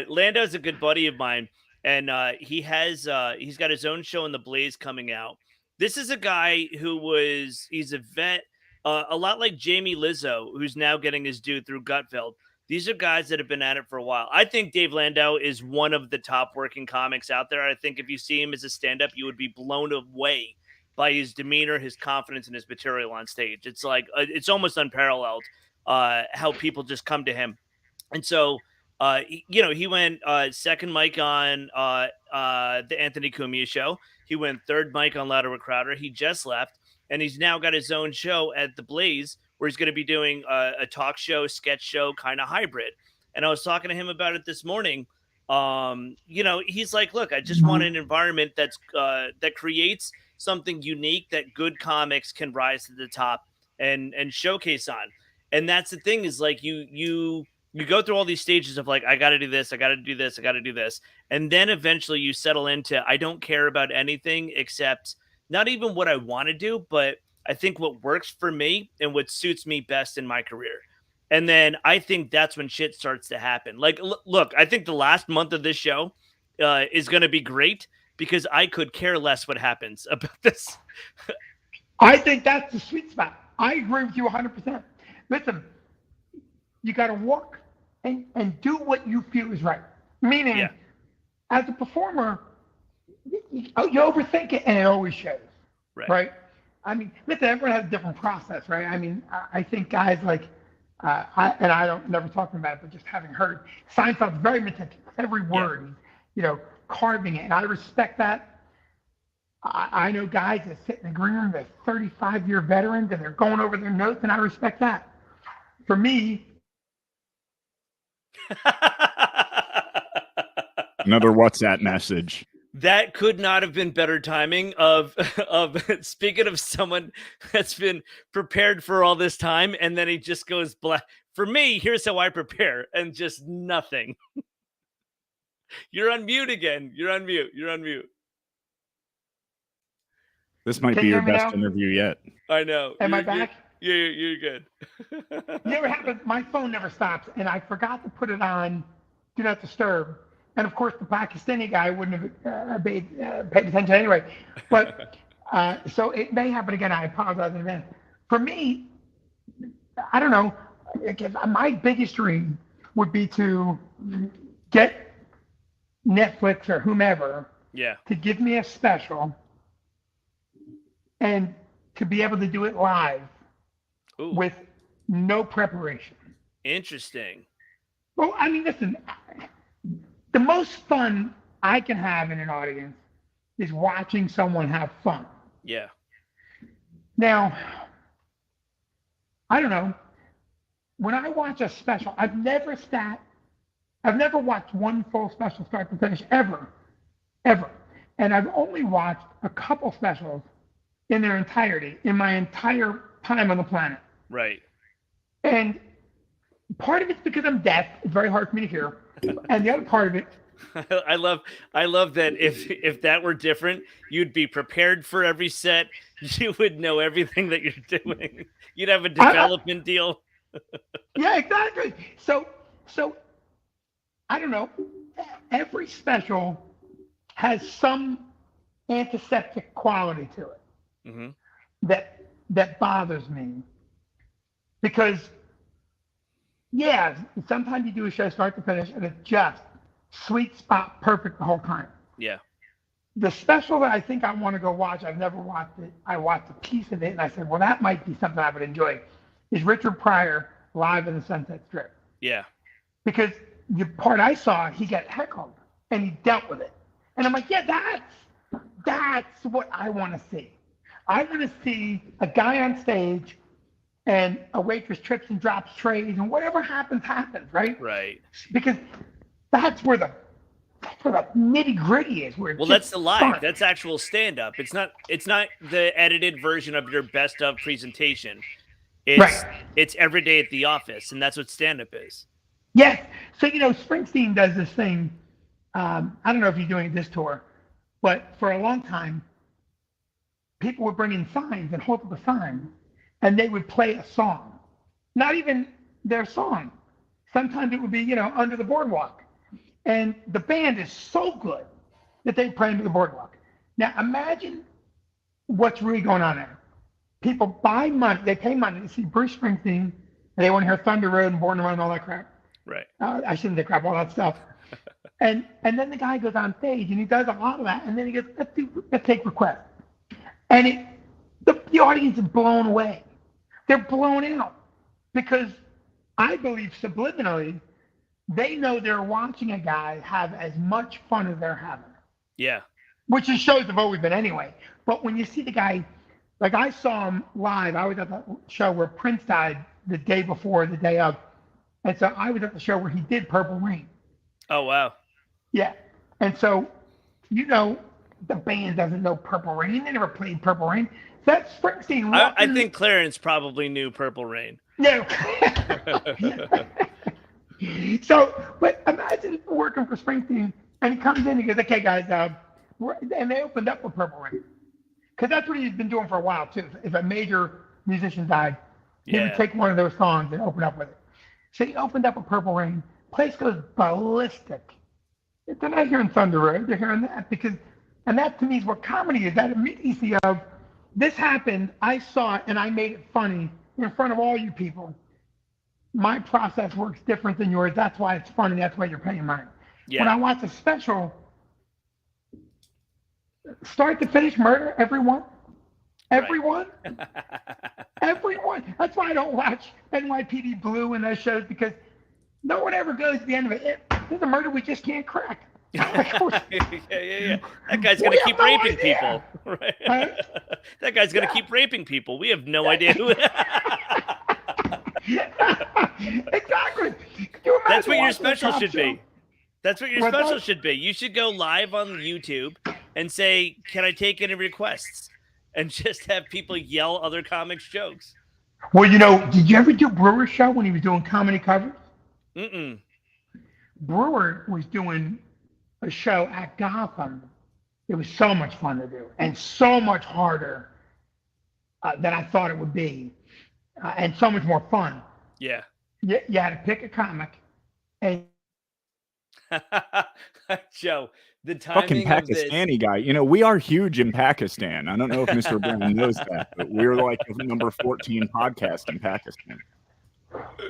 Landau's a good buddy of mine, and he's got his own show in the Blaze coming out. This is a guy he's a vet, a lot like Jamie Lizzo, who's now getting his due through Gutfeld. These are guys that have been at it for a while. I think Dave Landau is one of the top working comics out there. I think if you see him as a stand-up, you would be blown away by his demeanor, his confidence, and his material on stage. It's like it's almost unparalleled how people just come to him. And so, he went second mic on the Anthony Cumia show. He went third mic on Louder with Crowder. He just left, and he's now got his own show at the Blaze, where he's going to be doing a talk show, sketch show, kind of hybrid. And I was talking to him about it this morning. He's like, look, I just want an environment that creates something unique that good comics can rise to the top and showcase on. And that's the thing is like you go through all these stages of like, I got to do this, I got to do this, I got to do this. And then eventually you settle into, I don't care about anything except not even what I want to do, but I think what works for me and what suits me best in my career. And then I think that's when shit starts to happen. Like, look, I think the last month of this show is going to be great because I could care less what happens about this. I think that's the sweet spot. I agree with you 100%. Listen, you got to work and do what you feel is right. Meaning, as a performer, you overthink it and it always shows. Right? I mean, listen, everyone has a different process, right? I mean, I think guys like, I don't never talking about it, but just having heard, Seinfeld's very meticulous. Every word, carving it. And I respect that. I know guys that sit in the green room, they're 35-year veterans, and they're going over their notes, and I respect that. For me, another WhatsApp message. That could not have been better timing of speaking of someone that's been prepared for all this time, and then he just goes black. For me, here's how I prepare, and just nothing. You're on mute again. You're on mute. This might be your best interview yet. I know. Am I back? You're good. Never happened. My phone never stops, and I forgot to put it on Do Not Disturb. And of course, the Pakistani guy wouldn't have paid attention anyway. But so it may happen again. I apologize in advance. For me, I don't know. My biggest dream would be to get Netflix or whomever to give me a special and to be able to do it live with no preparation. Interesting. Well, I mean, listen, the most fun I can have in an audience is watching someone have fun. Yeah. Now, I don't know. When I watch a special, I've never watched one full special start to finish ever. And I've only watched a couple specials in their entirety in my entire time on the planet. Right. And part of it's because I'm deaf. It's very hard for me to hear. And the other part of it, I love that if that were different, you'd be prepared for every set. You would know everything that you're doing. You'd have a development deal. Yeah, exactly. So I don't know. Every special has some antiseptic quality to it that bothers me. Because sometimes you do a show start to finish and it's just sweet spot perfect the whole time. Yeah. The special that I think I want to go watch, I've never watched it. I watched a piece of it and I said, well, that might be something I would enjoy, is Richard Pryor live in the Sunset Strip. Yeah. Because the part I saw, he got heckled and he dealt with it. And I'm like, that's what I want to see. I want to see a guy on stage and a waitress trips and drops trays and whatever happens, right? Right. Because that's where the nitty gritty is. Well, that's the live. Fun. That's actual stand up. It's not the edited version of your best of presentation. It's every day at the office, and that's what stand up is. Yes. So Springsteen does this thing. I don't know if he's doing this tour, but for a long time, people would bring in signs and hold up a sign, and they would play a song, not even their song. Sometimes it would be, Under the Boardwalk. And the band is so good that they play Under the Boardwalk. Now, imagine what's really going on there. People buy money, they pay money to see Bruce Springsteen, and they want to hear Thunder Road and Born to Run and all that crap. Right. I shouldn't say crap, all that stuff. And then the guy goes on stage, and he does a lot of that, and then he goes, let's take requests. And the audience is blown away. They're blown out because I believe subliminally they know they're watching a guy have as much fun as they're having. Yeah. Which his shows have always been anyway. But when you see the guy, like I saw him live, I was at the show where Prince died the day before, the day of. And so I was at the show where he did Purple Rain. Oh, wow. Yeah. And so, the band doesn't know Purple Rain. They never played Purple Rain. That's Springsteen. I think Clarence probably knew Purple Rain. No. So, but imagine working for Springsteen, and he comes in and he goes, "Okay, guys," and they opened up with Purple Rain, because that's what he's been doing for a while too. If a major musician died, he would take one of those songs and open up with it. So he opened up with Purple Rain. Place goes ballistic. They're not hearing Thunder Road. They're hearing that and that to me is what comedy is. That immediacy of this happened, I saw it, and I made it funny in front of all you people. My process works different than yours. That's why it's funny. That's why you're paying money. Yeah. When I watch a special, start to finish, murder everyone. Everyone. Everyone. That's why I don't watch NYPD Blue and those shows, because no one ever goes to the end of it. There's a murder we just can't crack. Yeah. That guy's going to keep raping people. Right? That guy's going to keep raping people. We have no idea who. Exactly. That's what your special should be. That's what your special should be. You should go live on YouTube and say, "Can I take any requests?" And just have people yell other comics jokes. Well, did you ever do Brewer's show when he was doing comedy covers? Mm-mm. Brewer was doing a show at Gotham. It was so much fun to do, and so much harder than I thought it would be, and so much more fun. Yeah. You had to pick a comic, and Joe, the timing fucking Pakistani guy. We are huge in Pakistan. I don't know if Mr. Brown knows that, but we're like the number 14 podcast in Pakistan.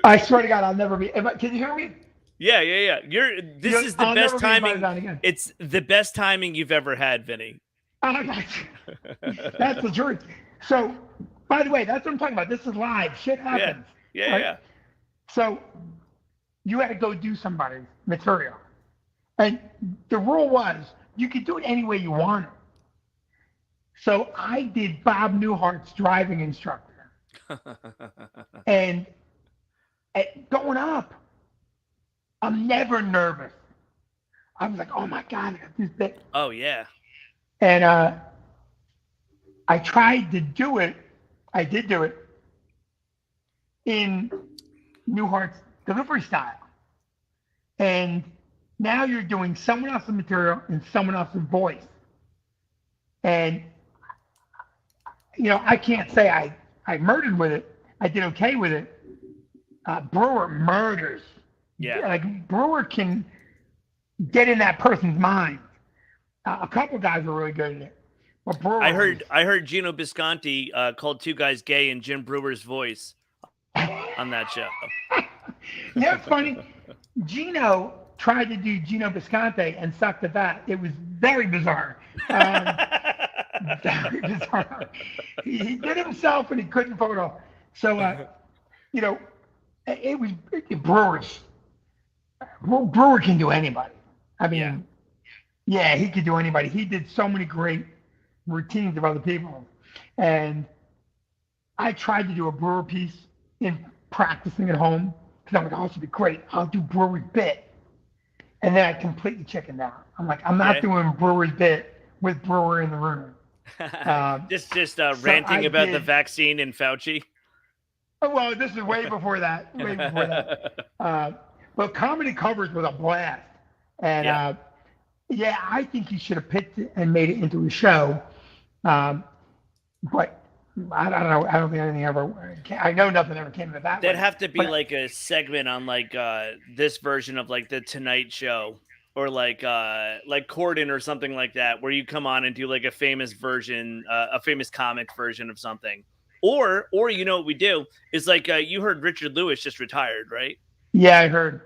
I swear to God, I'll never be. Can you hear me? Yeah. This is the best timing. It's the best timing you've ever had, Vinny. That's the truth. So, by the way, that's what I'm talking about. This is live. Shit happens. Yeah. So, you had to go do somebody's material. And the rule was you could do it any way you wanted. So I did Bob Newhart's driving instructor. And going up, I'm never nervous. I was like, oh my God, I got this bit. Oh, yeah. And I tried to do it. I did do it in Newhart's delivery style. And now you're doing someone else's material in someone else's voice. And, I can't say I murdered with it. I did okay with it. Brewer murders. Yeah. Like Brewer can get in that person's mind. A couple guys are really good at it. But Brewer, I heard Gino Bisconti called two guys gay in Jim Brewer's voice on that show. Yeah, it's funny. Gino tried to do Gino Bisconti and sucked at that. It was very bizarre. Very bizarre. He did himself and he couldn't pull it off. So, it was Brewer's. Brewer can do anybody. I mean, yeah, he could do anybody. He did so many great routines of other people. And I tried to do a Brewer piece in practicing at home because I'm like, oh, this would be great. I'll do Brewer's bit. And then I completely chickened out. I'm like, I'm not doing Brewer's bit with Brewer in the room. Just ranting about the vaccine and Fauci. Oh, well, this is way before that. Way before that. But comedy covers was a blast. And I think he should have picked it and made it into a show. But I don't know. I don't think anything ever. I know nothing ever came of that. That'd have to be like a segment on like this version of like the Tonight Show or like Corden or something like that, where you come on and do like a famous version, a famous comic version of something. Or what we do is like you heard Richard Lewis just retired, right? Yeah, I heard.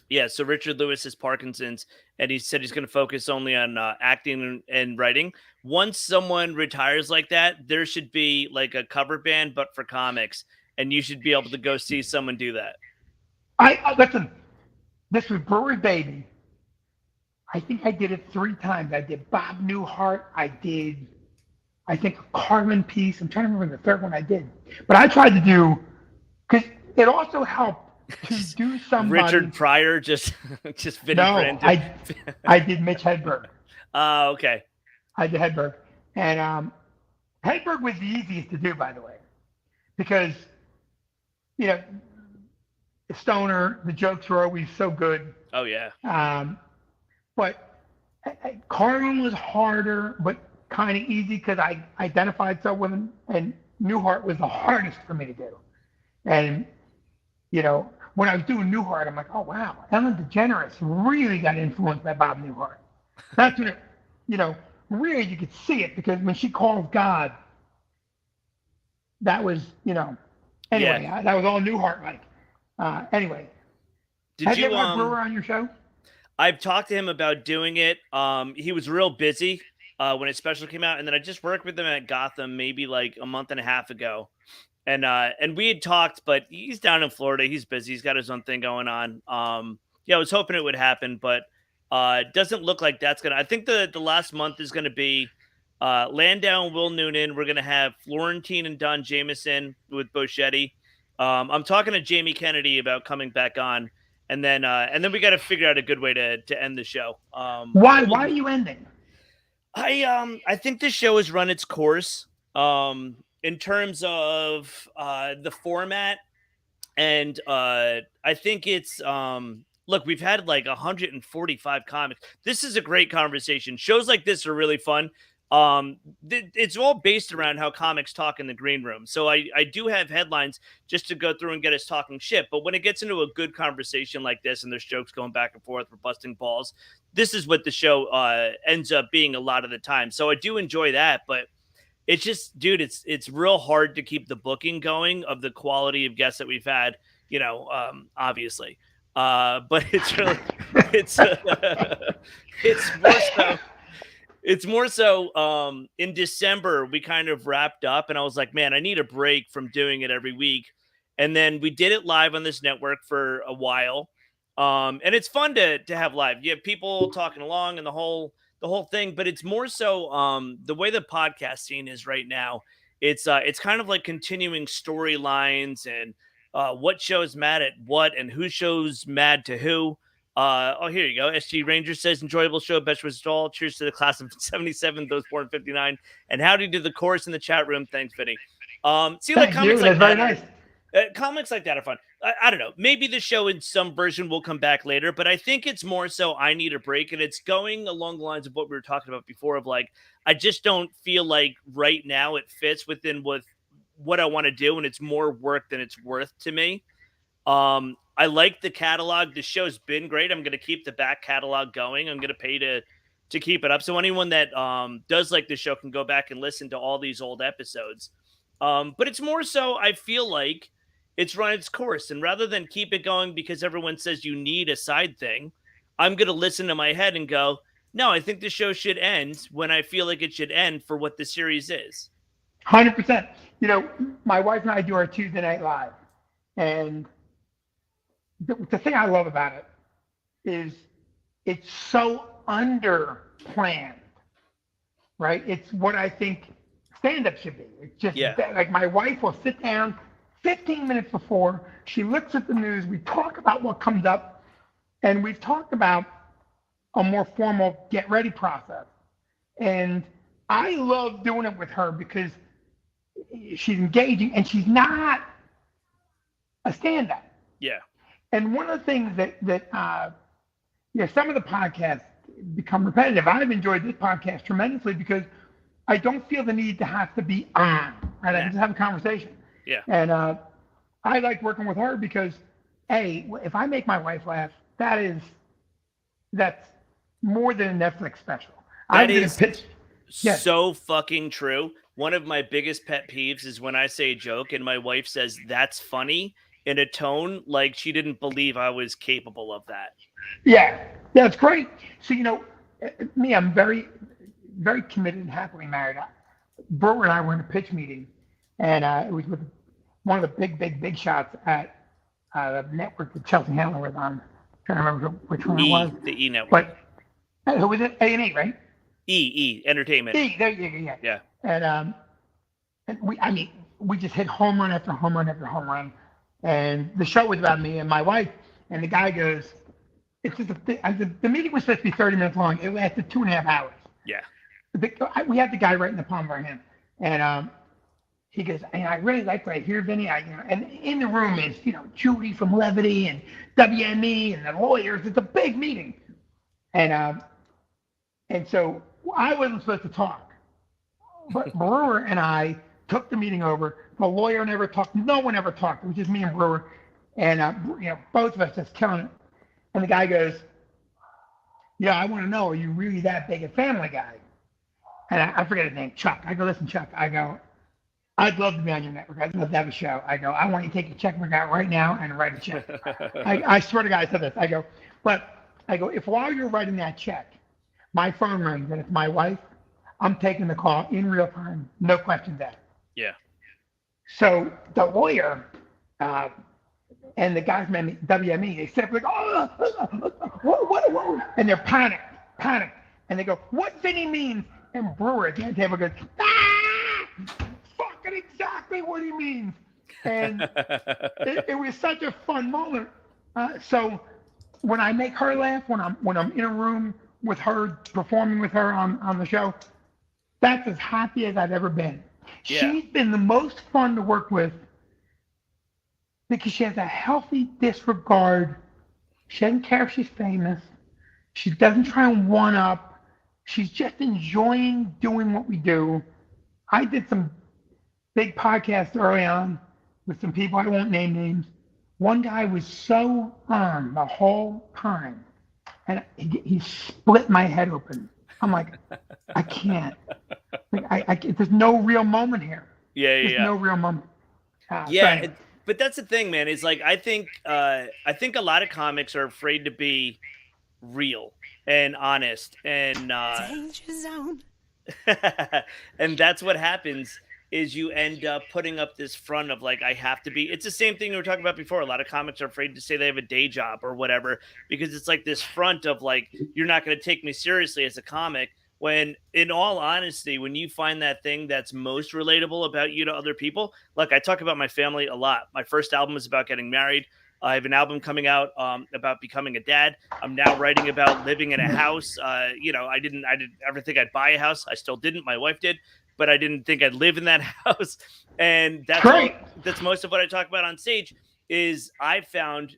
Yeah, so Richard Lewis has Parkinson's, and he said he's going to focus only on acting and writing. Once someone retires like that, there should be like a cover band, but for comics, and you should be able to go see someone do that. I listen. This was Brewer's baby. I think I did it 3 times. I did Bob Newhart. I did, I think, a Carlin piece. I'm trying to remember the third one I did, but I tried to do because it also helped. To do somebody. Richard Pryor, just Vinnie Brandon. I did Mitch Hedberg. Oh, okay. I did Hedberg, and Hedberg was the easiest to do, by the way, because, you know, Stoner, the jokes were always so good. Oh, yeah. But Carlin was harder, but kind of easy because I identified so with him, and Newhart was the hardest for me to do. And, you know, when I was doing Newhart, I'm like, oh, wow, Ellen DeGeneres really got influenced by Bob Newhart. That's when it, you know, really you could see it, because when she calls God, that was, you know, anyway, that was all Newhart like. Anyway, Did you ever had Brewer on your show? I've talked to him about doing it. He was real busy when his special came out, and then I just worked with him at Gotham maybe like a month and a half ago, and we had talked, but he's down in Florida. He's busy. He's got his own thing going on. Yeah, I was hoping it would happen, but it doesn't look like that's gonna. I think the last month is gonna be Landau and Will Noonan. We're gonna have Florentine and Don Jameson with Bochetti. I'm talking to Jamie Kennedy about coming back on, and then we got to figure out a good way to end the show. Why are you ending? I think this show has run its course in terms of the format, and I think it's look, we've had like 145 comics. This is a great conversation. Shows like this are really fun. It's all based around how comics talk in the green room. So I do have headlines just to go through and get us talking shit. But when it gets into a good conversation like this, and there's jokes going back and forth, we're busting balls, this is what the show ends up being a lot of the time. So I do enjoy that, but it's just, dude, it's real hard to keep the booking going of the quality of guests that we've had, you know, obviously. But it's really, it's more so. It's more so in December, we kind of wrapped up, and I was like, man, I need a break from doing it every week. And then we did it live on this network for a while. And it's fun to have live. You have people talking along and the whole thing, but it's more so the way the podcast scene is right now. It's kind of like continuing storylines and what shows mad at what and who shows mad to who. Oh, here you go. SG Ranger says, enjoyable show. Best wishes to all. Cheers to the class of 77, those born 59. And howdy to the chorus in the chat room. Thanks, Vinnie. See, like comics like that. Very nice. Comics like that are fun. I don't know. Maybe the show in some version will come back later, but I think it's more so I need a break. And it's going along the lines of what we were talking about before of like, I just don't feel like right now it fits within what I want to do. And it's more work than it's worth to me. I like the catalog. The show's been great. I'm going to keep the back catalog going. I'm going to pay to keep it up. So anyone that does like the show can go back and listen to all these old episodes. But it's more so I feel like it's run its course. And rather than keep it going because everyone says you need a side thing, I'm going to listen to my head and go, no, I think the show should end when I feel like it should end for what the series is. 100%. You know, my wife and I do our Tuesday Night Live. And the thing I love about it is it's so under-planned, right? It's what I think stand-up should be. It's just like my wife will sit down 15 minutes before. She looks at the news. We talk about what comes up, and we've talked about a more formal get-ready process. And I love doing it with her because she's engaging, and she's not a stand-up. Yeah. And one of the things that some of the podcasts become repetitive. I've enjoyed this podcast tremendously because I don't feel the need to have to be on, right? I can just have a conversation. Yeah. And I like working with her because, if I make my wife laugh, that's more than a Netflix special. That is so fucking true. One of my biggest pet peeves is when I say a joke and my wife says, that's funny, in a tone like she didn't believe I was capable of that. Yeah, that's great. So, you know, me, I'm very, very committed and happily married. Brewer and I were in a pitch meeting, and it was with one of the big shots at the network that Chelsea Handler was on. I'm trying to remember which one it was. The E network. But who was it? A&E, right? E Entertainment. E, there you go. Yeah. And we just hit home run after home run after home run. And the show was about me and my wife. And the guy goes, "It's just the meeting was supposed to be 30 minutes long. It lasted 2.5 hours." Yeah. We had the guy right in the palm of our hand. And he goes, and I really like what I hear, Vinny. And in the room is, Judy from Levity and WME and the lawyers. It's a big meeting. And so I wasn't supposed to talk. But Brewer and I took the meeting over. The lawyer never talked. No one ever talked. It was just me and Brewer. And, both of us just killing it. And the guy goes, I want to know, are you really that big a Family Guy? And I forget his name, Chuck. I go, listen, Chuck. I go, I'd love to be on your network. I'd love to have a show. I go, I want you to take your checkbook out right now and write a check. I swear to God, I said this. I go, if while you're writing that check, my phone rings and it's my wife, I'm taking the call in real time, no questions asked. Yeah. So the lawyer and the guys from WME, they sit up like, whoa, and they're panicked. And they go, what Vinny means? And Brewer at the end of the table goes, fucking exactly what he means. And it was such a fun moment. So when I make her laugh, when I'm in a room with her, performing with her on the show, that's as happy as I've ever been. Yeah. She's been the most fun to work with because she has a healthy disregard. She doesn't care if she's famous. She doesn't try and one up. She's just enjoying doing what we do. I did some big podcasts early on with some people, I won't name names. One guy was so on the whole time, and he split my head open. I'm like, I can't. There's no real moment here. There's no real moment. But that's the thing, man. Is like I think a lot of comics are afraid to be real and honest, and Danger zone. and that's what happens. Is you end up putting up this front of like, I have to be. It's the same thing we were talking about before. A lot of comics are afraid to say they have a day job or whatever, because it's like this front of like, you're not going to take me seriously as a comic. When in all honesty, when you find that thing that's most relatable about you to other people, like I talk about my family a lot. My first album is about getting married. I have an album coming out about becoming a dad. I'm now writing about living in a house. I didn't ever think I'd buy a house. I still didn't. My wife did. But I didn't think I'd live in that house. And that's most of what I talk about on stage. Is I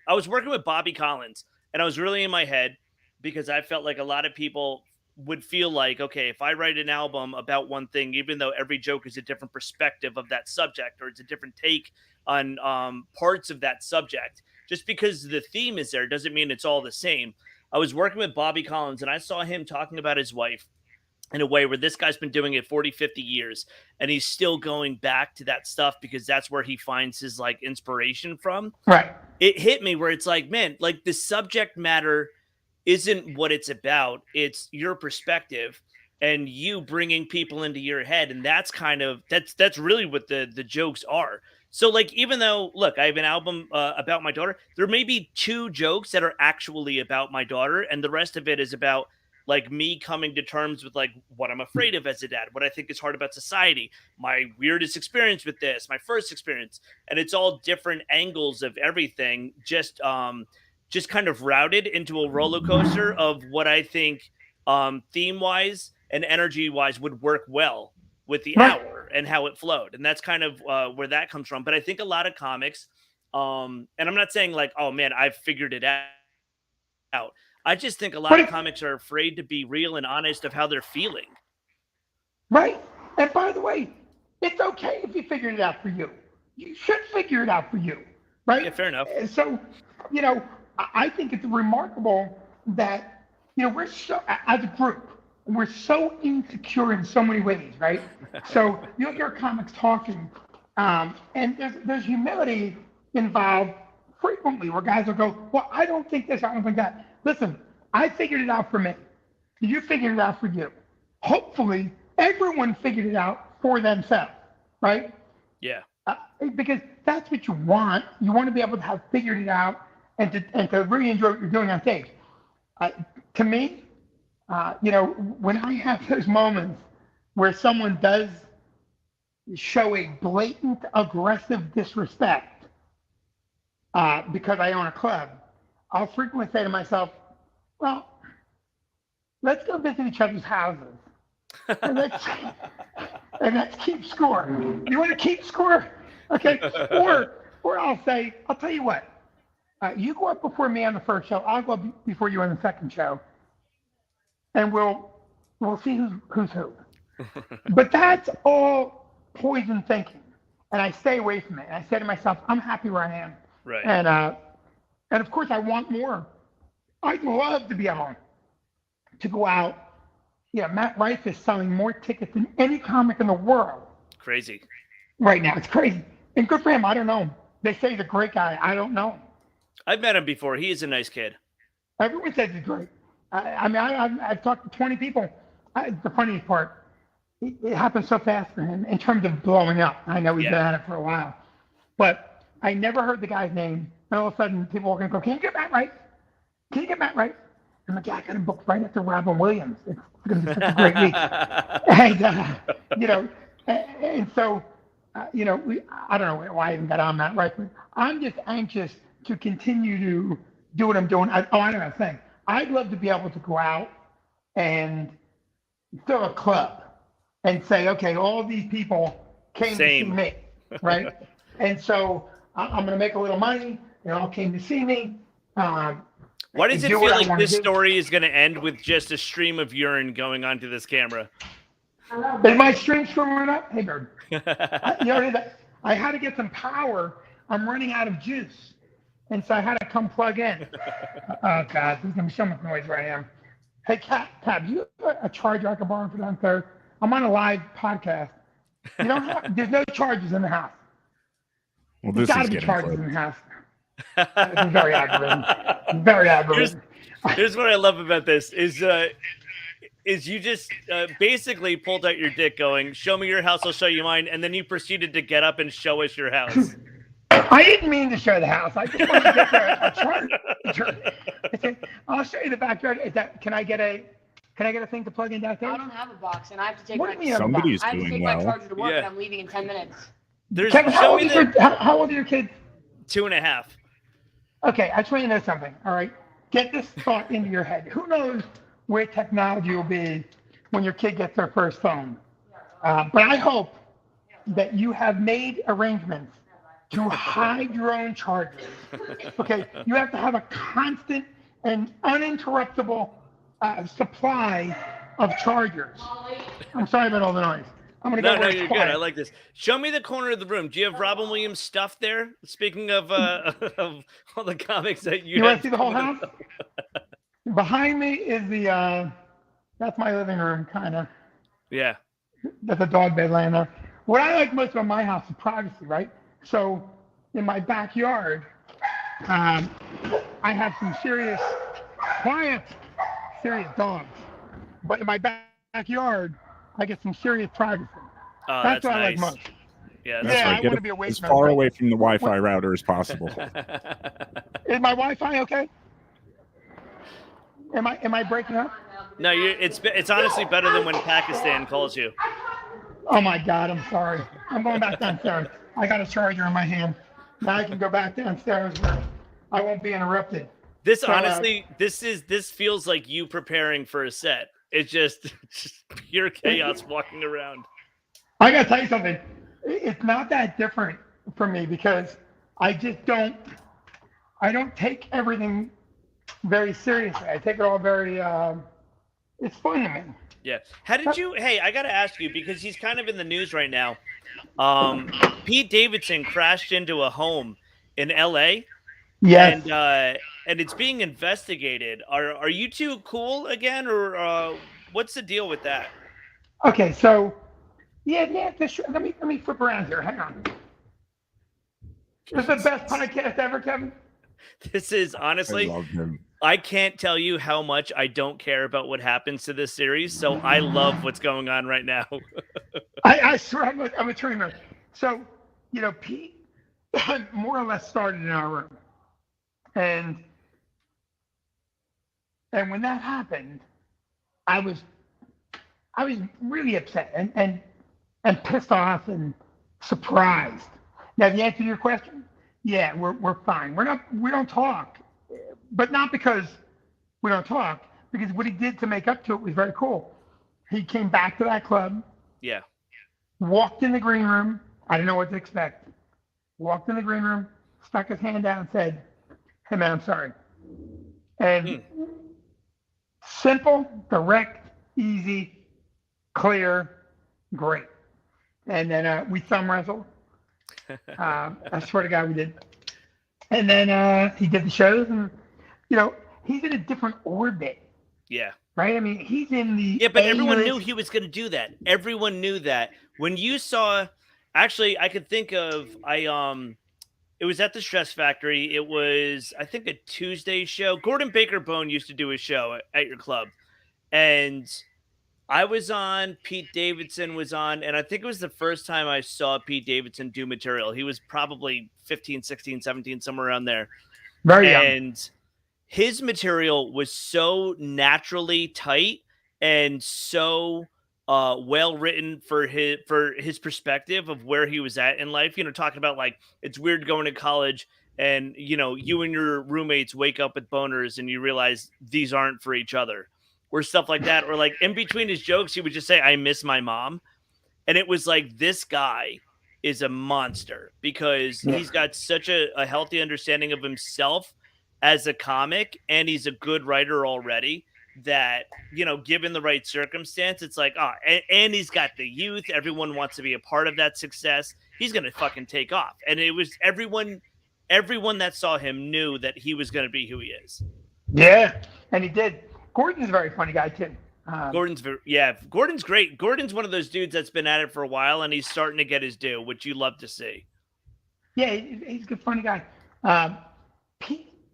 was working with Bobby Collins, and I was really in my head because I felt like a lot of people would feel like, okay, if I write an album about one thing, even though every joke is a different perspective of that subject, or it's a different take on parts of that subject, just because the theme is there doesn't mean it's all the same. I was working with Bobby Collins, and I saw him talking about his wife in a way where this guy's been doing it 40, 50 years, and he's still going back to that stuff because that's where he finds his like inspiration from. Right. It hit me where it's like, man, like the subject matter isn't what it's about. It's your perspective and you bringing people into your head. And that's that's really what the jokes are. So like, even though, look, I have an album about my daughter, there may be 2 jokes that are actually about my daughter, and the rest of it is about like me coming to terms with like what I'm afraid of as a dad, what I think is hard about society, my weirdest experience with this, my first experience. And it's all different angles of everything, just kind of routed into a roller coaster of what I think theme wise and energy wise would work well with the hour and how it flowed. And that's kind of where that comes from. But I think a lot of comics, and I'm not saying like, oh man, I've figured it out. I just think a lot of comics are afraid to be real and honest of how they're feeling. Right. And by the way, it's okay if you figured it out for you. You should figure it out for you. Right. Yeah, fair enough. So, I think it's remarkable that, we're so, as a group, we're so insecure in so many ways, right? So you'll hear comics talking, and there's humility involved frequently where guys will go, well, I don't think this, I don't think that. Listen, I figured it out for me. You figured it out for you. Hopefully, everyone figured it out for themselves, right? Yeah. Because that's what you want. You want to be able to have figured it out and to really enjoy what you're doing on stage. To me, when I have those moments where someone does show a blatant, aggressive disrespect because I own a club, I'll frequently say to myself, well, let's go visit each other's houses. and that's keep score. You want to keep score? Okay. Or I'll tell you what. You go up before me on the first show. I'll go up before you on the second show, and we'll see who's who. But that's all poison thinking, and I stay away from it. And I say to myself, I'm happy where I am. Right. And of course I want more. I'd love to be able to go out. Matt Rife is selling more tickets than any comic in the world. Crazy. Right now, it's crazy. And good for him. I don't know him. They say he's a great guy. I don't know him. I've met him before. He is a nice kid. Everyone says he's great. I've talked to 20 people. The funniest part, it happened so fast for him in terms of blowing up. I know he's been at it for a while. But I never heard the guy's name. And all of a sudden, people were going to go, can you get Matt Rife? Can you get Matt Rife? And the guy got him booked right after Robin Williams. It's going to be such a great week. And so, I don't know why I even got on that, right? But I'm just anxious to continue to do what I'm doing. I don't know a thing. I'd love to be able to go out and fill a club and say, okay, all these people came to see me, right? And so I'm going to make a little money. They all came to see me. Why does it feel like this story is going to end with just a stream of urine going onto this camera? Is my stream screwing up? Hey, Bird. I had to get some power. I'm running out of juice. And so I had to come plug in. Oh, God. There's going to be so much noise where I am. Hey, Tab, you have a charger I can borrow for downstairs? I'm on a live podcast. There's no charges in the house. Well, there's got to be charges in the house. It's very aggravating. Very aggravating. Here's what I love about this is you just basically pulled out your dick going, show me your house, I'll show you mine. And then you proceeded to get up and show us your house. I didn't mean to show the house. I just wanted to get a chart. I'll show you the backyard. Can I get a thing to plug in downstairs? I don't have a box, and I have to take Somebody's I have to doing take well. my charger to work, and I'm leaving in 10 minutes. Kevin, how old are your kids? 2.5. Okay, I just want you to know something. All right, get this thought into your head. Who knows where technology will be when your kid gets their first phone? But I hope that you have made arrangements to hide your own chargers. Okay, you have to have a constant and uninterruptible supply of chargers. I'm sorry about all the noise. I'm gonna go. No, you're good. I like this. Show me the corner of the room. Do you have Robin Williams stuff there? Speaking of all the comics that you want to see the whole house? Behind me is that's my living room, kind of. Yeah. There's a dog bed laying there. What I like most about my house is privacy, right? So in my backyard, I have some serious dogs. But in my backyard, I get some serious privacy. Oh, that's what nice. I like most. Yeah, that's right. I want to be away as from far away from the Wi-Fi router as possible. Is my Wi-Fi okay? Am I breaking up? No, it's honestly better than when Pakistan calls you. Oh my God, I'm sorry. I'm going back downstairs. I got a charger in my hand. Now I can go back downstairs where I won't be interrupted. This honestly, this feels like you preparing for a set. It's just pure chaos walking around. I gotta tell you something. It's not that different for me because I don't take everything very seriously. I take it all very, it's fun to me. Yeah. How did you, hey, I got to ask you because he's kind of in the news right now. Pete Davidson crashed into a home in LA. Yes. And it's being investigated. Are you two cool again or what's the deal with that? Okay. So yeah. Let me flip around here. Hang on. This is the best podcast ever, Kevin. This is honestly, I can't tell you how much I don't care about what happens to this series. So I love what's going on right now. I swear I'm a trainer. So, Pete more or less started in our room. And when that happened, I was really upset and pissed off and surprised. Now, the answer to your question, yeah, we're fine. We don't talk, but not because we don't talk, because what he did to make up to it was very cool. He came back to that club. Yeah. walked in the green room. I didn't know what to expect. Walked in the green room, stuck his hand out and said, "Hey man, I'm sorry." And simple, direct, easy, clear, great. And then we thumb wrestled. I swear to God we did. And then he did the shows, and he's in a different orbit. Yeah. Right? I mean, he's in the but everyone knew he was going to do that. Everyone knew that. When you saw, actually, I could think of, it was at the Stress Factory. It was, I think, a Tuesday show. Gordon Baker Bone used to do a show at your club. And I was on, Pete Davidson was on, and I think it was the first time I saw Pete Davidson do material. He was probably 15, 16, 17, somewhere around there. Very young. And his material was so naturally tight and so well written for his perspective of where he was at in life. Talking about like, it's weird going to college and, you and your roommates wake up with boners and you realize these aren't for each other, or stuff like that. Or like in between his jokes, he would just say, "I miss my mom." And it was like, this guy is a monster because he's got such a healthy understanding of himself as a comic, and he's a good writer already, that, given the right circumstance, it's like, and he's got the youth. Everyone wants to be a part of that success. He's going to fucking take off. And it was everyone that saw him knew that he was going to be who he is. Yeah. And he did. Gordon's a very funny guy too. Gordon's great. Gordon's one of those dudes that's been at it for a while, and he's starting to get his due, which you love to see. Yeah. He's a good, funny guy.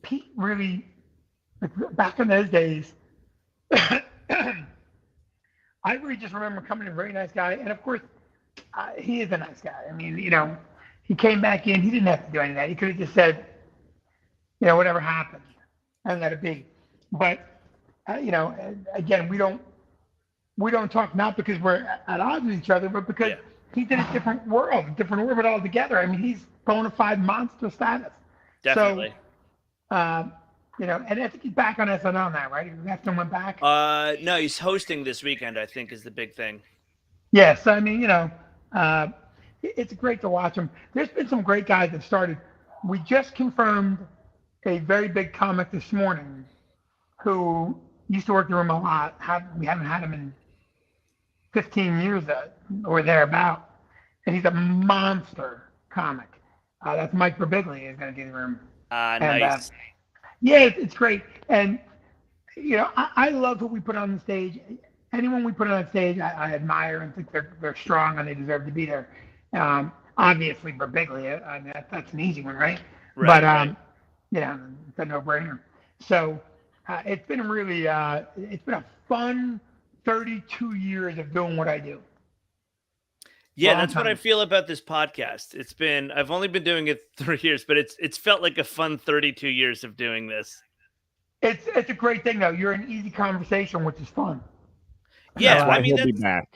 Pete really, back in those days, I really just remember coming in, a very nice guy. And of course, he is a nice guy. I mean, he came back in, he didn't have to do any of that. He could have just said, whatever happened, and let it be. But, again, we don't talk, not because we're at odds with each other, but because he's in a different orbit altogether. I mean, he's bona fide monster status. Definitely. So, and I think he's back on SNL now, right? He left and went back. No, he's hosting this weekend, I think, is the big thing. Yes, I mean, it's great to watch him. There's been some great guys that started. We just confirmed a very big comic this morning who used to work the room a lot. We haven't had him in 15 years or thereabout, and he's a monster comic. That's Mike Birbiglia is going to do the room. Nice. It's great. And, I love who we put on the stage. Anyone we put on stage, I admire and think they're strong and they deserve to be there. Obviously, Birbiglia, I mean, that's an easy one, right? But, it's a no-brainer. So it's been really, it's been a fun 32 years of doing what I do. Yeah, that's what I feel about this podcast. I've only been doing it 3 years, but it's felt like a fun 32 years of doing this. It's a great thing though. You're an easy conversation, which is fun. Yeah, I mean, he'll be back.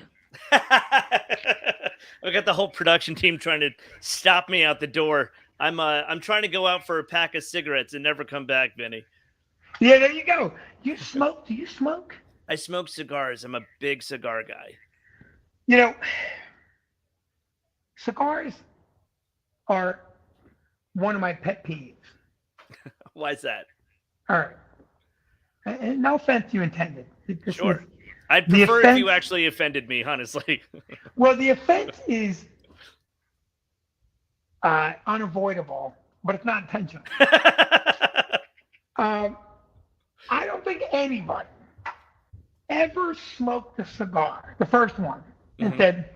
I got the whole production team trying to stop me out the door. I'm trying to go out for a pack of cigarettes and never come back, Vinny. Yeah, there you go. You smoke? Do you smoke? I smoke cigars. I'm a big cigar guy. Cigars are one of my pet peeves. Why is that? All right. And no offense you intended. Sure. I'd prefer if you actually offended me, honestly. Well, the offense is unavoidable, but it's not intentional. I don't think anybody ever smoked a cigar, the first one, and said,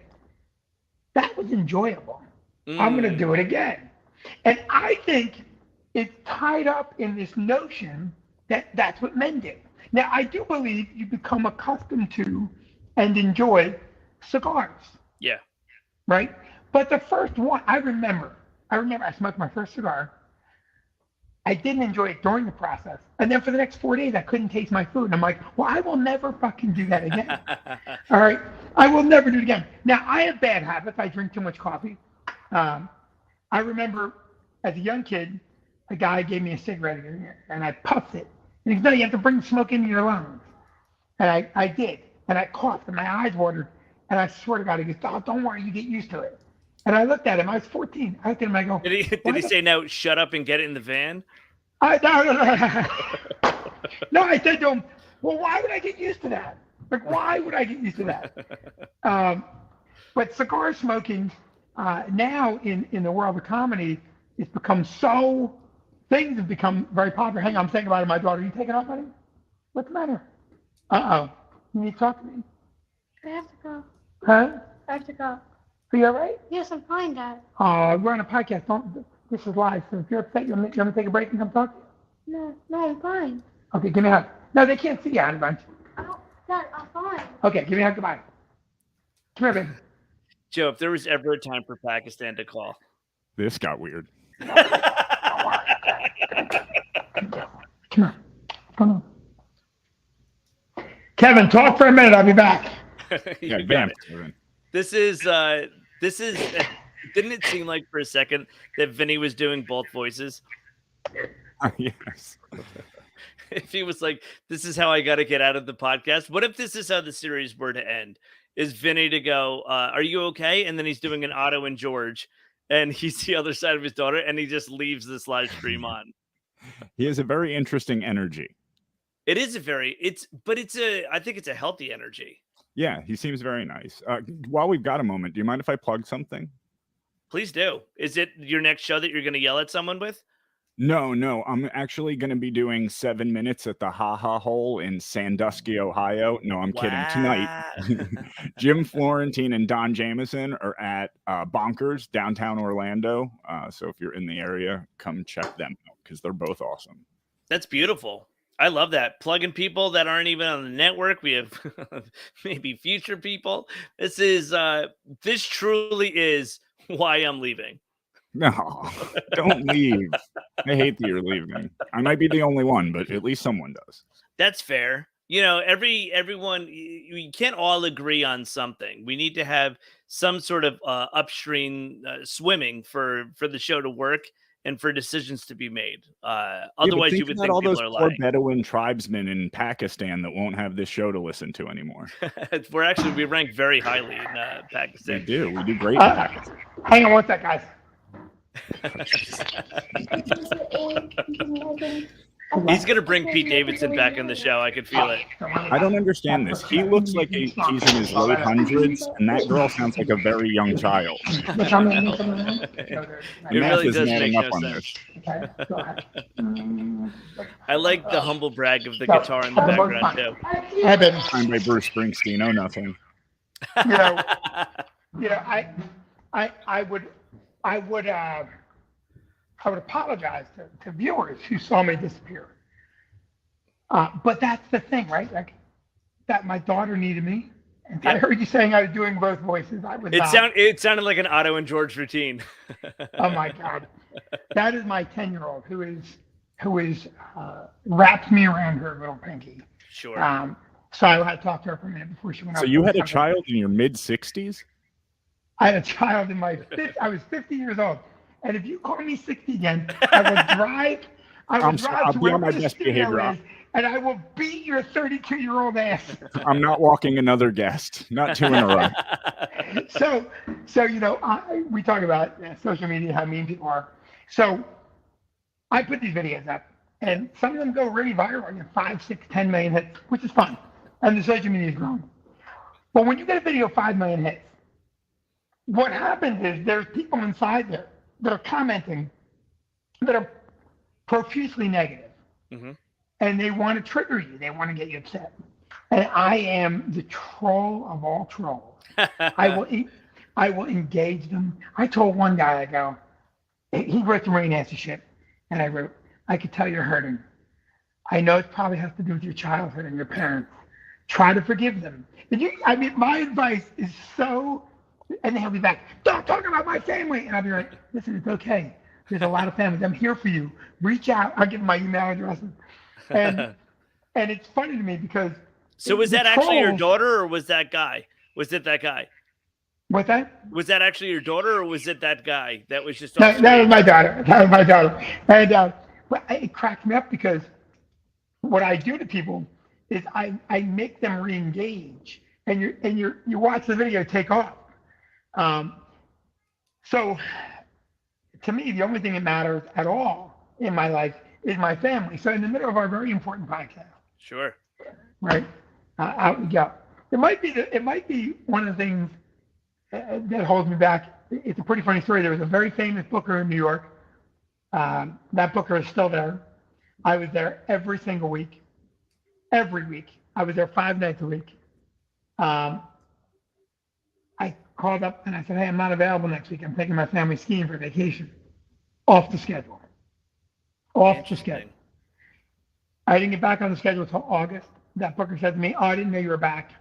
that was enjoyable. I'm going to do it again. And I think it's tied up in this notion that that's what men do. Now, I do believe you become accustomed to and enjoy cigars. Yeah. Right? But the first one, I remember I smoked my first cigar. I didn't enjoy it during the process. And then for the next 4 days, I couldn't taste my food. And I'm like, well, I will never fucking do that again. All right? I will never do it again. Now, I have bad habits. I drink too much coffee. I remember as a young kid, a guy gave me a cigarette and I puffed it. And he said, no, you have to bring smoke into your lungs. And I did. And I coughed and my eyes watered. And I swear to God, he goes, "Oh, don't worry, you get used to it." And I looked at him. I was 14. I looked at him. I go, Did he say, "Now shut up and get it in the van"? No. No, I said to him, "Well, why would I get used to that? Like, why would I get used to that?" But cigar smoking now in the world of comedy, it's become so. Things have become very popular. Hang on, I'm thinking about it. My daughter, you taking off, honey? What's the matter? You need to talk to me. I have to go. Huh? I have to go. Are you all right? Yes, I'm fine, Dad. We're on a podcast. This is live. So if you're upset, you want to take a break and come talk to you? No, I'm fine. Okay, give me a hug. No, they can't see you, honey bunch. Oh, Dad, I'm fine. Okay, give me a hug. Goodbye. Come here, baby. Joe, if there was ever a time for Pakistan to call. This got weird. Come on. Come on. Kevin, talk for a minute. I'll be back. Yeah, bam. This is didn't it seem like for a second that Vinnie was doing both voices? Yes. If he was like, "This is how I got to get out of the podcast." What if this is how the series were to end? Is Vinnie to go, "Are you okay?" And then he's doing an Otto and George, and he's the other side of his daughter, and he just leaves this live stream on. He has a very interesting energy. It is I think it's a healthy energy. Yeah, he seems very nice. While we've got a moment, do you mind if I plug something? Please do. Is it your next show that you're going to yell at someone with? No. I'm actually going to be doing 7 minutes at the Ha Ha Hole in Sandusky, Ohio. No, I'm kidding. Tonight, Jim Florentine and Don Jameson are at Bonkers, downtown Orlando. So if you're in the area, come check them out because they're both awesome. That's beautiful. I love that. Plugging people that aren't even on the network. We have maybe future people. This truly is why I'm leaving. No, don't leave. I hate that you're leaving. I might be the only one, but at least someone does. That's fair. You know, everyone, we can't all agree on something. We need to have some sort of upstream swimming for the show to work and for decisions to be made. Otherwise, you would think all people those are poor lying. Bedouin tribesmen in Pakistan that won't have this show to listen to anymore. we rank very highly in Pakistan. We do great in Pakistan. Hang on one sec, guys. He's gonna bring Pete Davidson back in the show. I could feel it. I don't understand this. He looks like he's in his late hundreds, and that girl sounds like a very young child. It really does make no sense. I like the humble brag of the guitar in the background too. I've been, Signed by Bruce Springsteen. Oh, nothing. I would apologize to viewers who saw me disappear. But that's the thing, right? Like that my daughter needed me. And I heard you saying I was doing both voices. It sounded like an Otto and George routine. Oh my God. That is my 10-year-old who is wrapped me around her little pinky. Sure. So I had to talk to her for a minute before she went out. So you had a child in your mid-60s? I had a child in my I was 50 years old. And if you call me 60 again, I will drive I'll to be on my wherever the best studio behavior. is, and I will beat your 32-year-old ass. I'm not walking another guest. Not 2 in a row. So we talk about social media, how mean people are. So I put these videos up, and some of them go really viral. 5, 6, 10 million hits, which is fun. And the social media is growing. But when you get a video 5 million hits, what happens is there's people inside there that are commenting that are profusely negative. Mm-hmm. And they want to trigger you. They want to get you upset. And I am the troll of all trolls. I will engage them. I told one guy, he wrote some really nasty shit. And I wrote, "I could tell you're hurting. I know it probably has to do with your childhood and your parents. Try to forgive them." My advice is so, and he'll be back, "Don't talk about my family." And I'll be like, "Listen, it's okay. There's a lot of families. I'm here for you. Reach out." I'll give them my email addresses. And it's funny to me because. So was that actually your daughter, or was that guy? Was it that guy? What's that? Was that actually your daughter, or was it that guy that was just? That was my daughter. And it cracked me up because what I do to people is I make them re-engage and you watch the video take off. So to me, the only thing that matters at all in my life is my family. So in the middle of our very important podcast, Sure. right, out we go. It might be one of the things that holds me back. It's a pretty funny story. There was a very famous booker in New York. That booker is still there. I was there every single week. Every week. I was there 5 nights a week. I called up and I said, hey, I'm not available next week. I'm taking my family skiing for vacation. Off the schedule. Off the schedule. I didn't get back on the schedule until August. That booker said to me, oh, I didn't know you were back.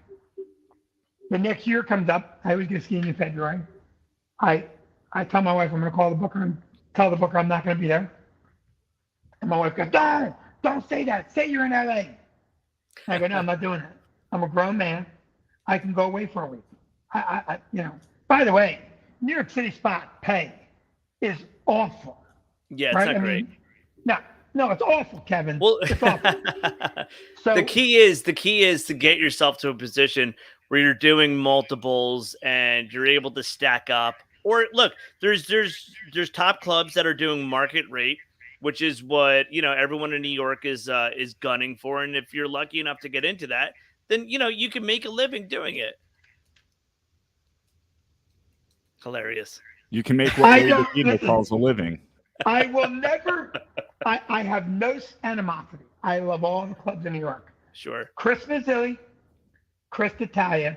The next year comes up. I always go skiing in February. I tell my wife I'm going to call the booker and tell the booker I'm not going to be there. And my wife goes, don't say that. Say you're in LA. I go, no, I'm not doing that. I'm a grown man. I can go away for a week. By the way, New York City spot pay is awful. Yeah, it's right? not great. No, it's awful, Kevin. Well, it's awful. So the key is to get yourself to a position where you're doing multiples and you're able to stack up. Or look, there's top clubs that are doing market rate, which is what everyone in New York is gunning for. And if you're lucky enough to get into that, then you can make a living doing it. Hilarious. You can make what David calls a living. I will never. I have no animosity. I love all the clubs in New York. Sure. Chris Mazzilli, Chris D'Italia,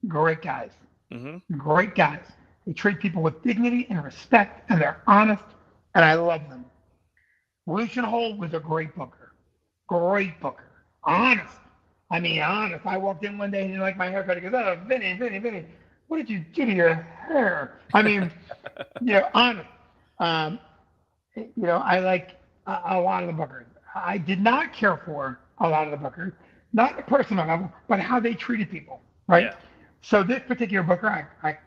great guys. Mm-hmm. Great guys. They treat people with dignity and respect, and they're honest, and I love them. Lucian Hole was a great booker. Great booker. Honest. I mean, honest. I walked in one day and he didn't like my haircut. He goes, oh, Vinnie, what did you do to your hair? I mean, honest. I like a lot of the bookers. I did not care for a lot of the bookers, not at a personal level, but how they treated people, right? Yeah. So this particular booker, I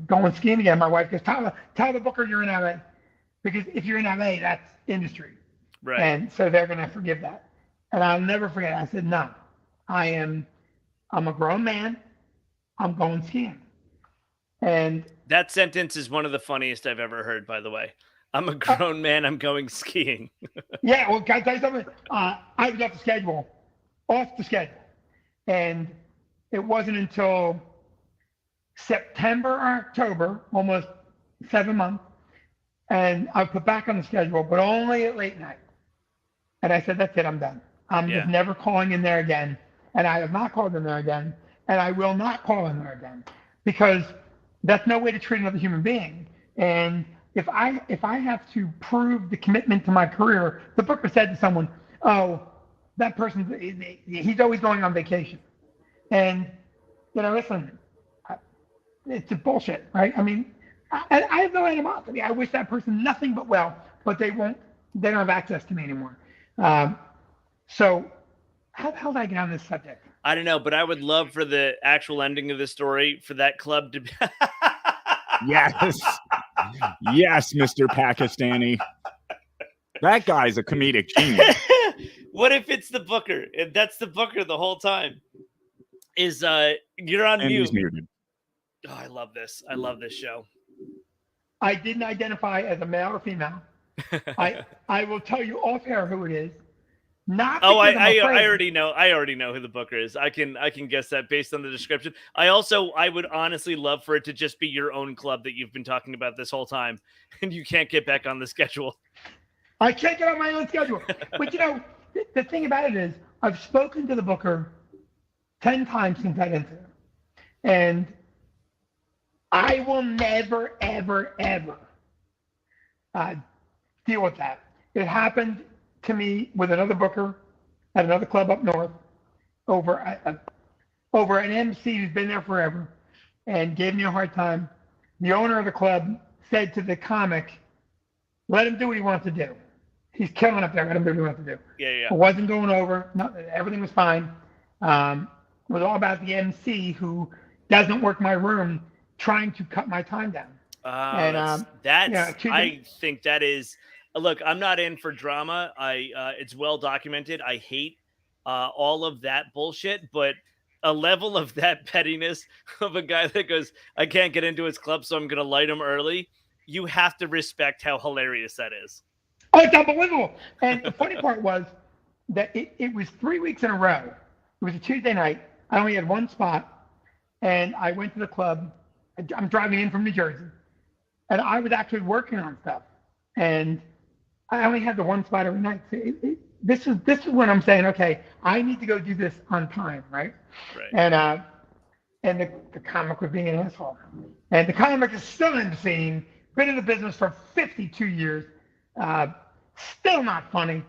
going skiing again, my wife goes, tell the booker you're in LA. Because if you're in LA, that's industry. Right. And so they're going to forgive that. And I'll never forget. I said, no, I'm a grown man. I'm going skiing. And that sentence is one of the funniest I've ever heard, by the way. I'm a grown man. I'm going skiing. Yeah. Well, can I tell you something? I was off the schedule. And it wasn't until September or October, almost 7 months, and I put back on the schedule, but only at late night. And I said, that's it, I'm done. I'm just never calling in there again. And I have not called in there again. And I will not call in there again. Because that's no way to treat another human being. And if I have to prove the commitment to my career, the booker said to someone, oh, that person, he's always going on vacation. And, listen, it's bullshit, right? I mean, I have no animosity. I wish that person nothing but well, but they don't have access to me anymore. So how the hell did I get on this subject? I don't know, but I would love for the actual ending of the story for that club to be. Yes. Yes, Mr. Pakistani. That guy's a comedic genius. What if it's the booker? If that's the booker the whole time. You're on mute. He's muted. Oh, I love this. I love this show. I didn't identify as a male or female. I will tell you off air who it is. Not I already know. I already know who the booker is. I can guess that based on the description. I would honestly love for it to just be your own club that you've been talking about this whole time, and you can't get back on the schedule. I can't get on my own schedule. But the thing about it is, I've spoken to the booker 10 times since that incident, and I will never, ever, ever deal with that. It happened to me with another booker at another club up north over an MC who's been there forever and gave me a hard time. The owner of the club said to the comic, let him do what he wants to do. He's killing up there. Let him do what he wants to do. Yeah. It wasn't going over. No, everything was fine. It was all about the MC who doesn't work my room trying to cut my time down. I think that is. Look, I'm not in for drama. It's well documented. I hate all of that bullshit, but a level of that pettiness of a guy that goes, I can't get into his club, so I'm going to light him early. You have to respect how hilarious that is. Oh, it's unbelievable. And the funny part was that it was 3 weeks in a row. It was a Tuesday night. I only had one spot, and I went to the club. I'm driving in from New Jersey, and I was actually working on stuff. And I only had the one spot every night. So this is when I'm saying, okay, I need to go do this on time, right? Right. And the comic was being an asshole. And the comic is still in the scene, been in the business for 52 years, still not funny,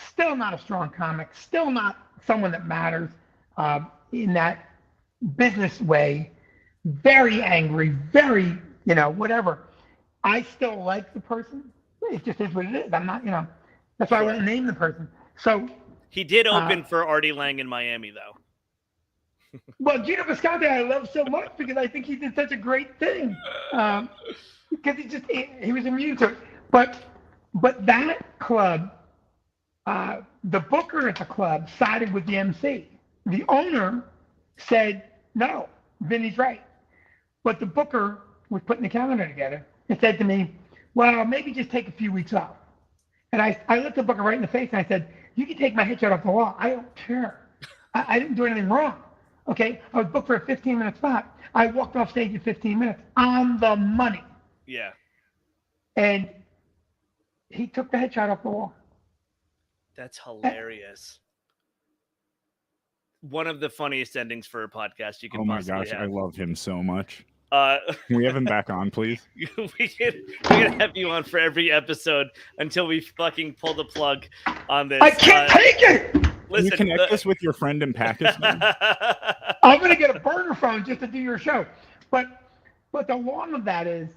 still not a strong comic, still not someone that matters in that business way, very angry, very, whatever. I still like the person. It just is what it is. I'm not, that's why I won't name the person. So he did open for Artie Lang in Miami, though. Well, Gino Visconti I love so much because I think he did such a great thing. Because he was immune to it. But that club, the booker at the club sided with the MC. The owner said, no, Vinnie's right. But the booker was putting the calendar together and said to me, well, maybe just take a few weeks off. And I looked the booker right in the face and I said, you can take my headshot off the wall. I don't care. I didn't do anything wrong. Okay, I was booked for a 15-minute spot. I walked off stage in 15 minutes on the money. Yeah. And he took the headshot off the wall. That's hilarious. One of the funniest endings for a podcast you can possibly have. I love him so much. Can we have him back on, please? We're gonna have you on for every episode until we fucking pull the plug on this. I can't take it! Listen, Can you connect us with your friend in Pakistan? I'm going to get a burner phone just to do your show. But the long of that is,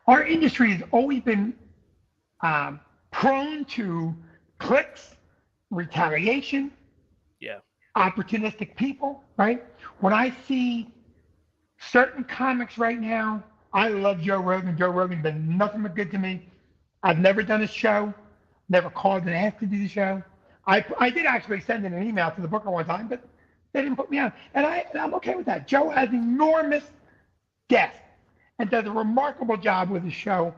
our industry has always been prone to clicks, retaliation, opportunistic people, right? When I see certain comics right now, I love Joe Rogan. Joe Rogan's been nothing but good to me. I've never done a show. Never called and asked to do the show. I did actually send in an email to the booker one time, but they didn't put me on. And I'm okay with that. Joe has enormous guests and does a remarkable job with his show,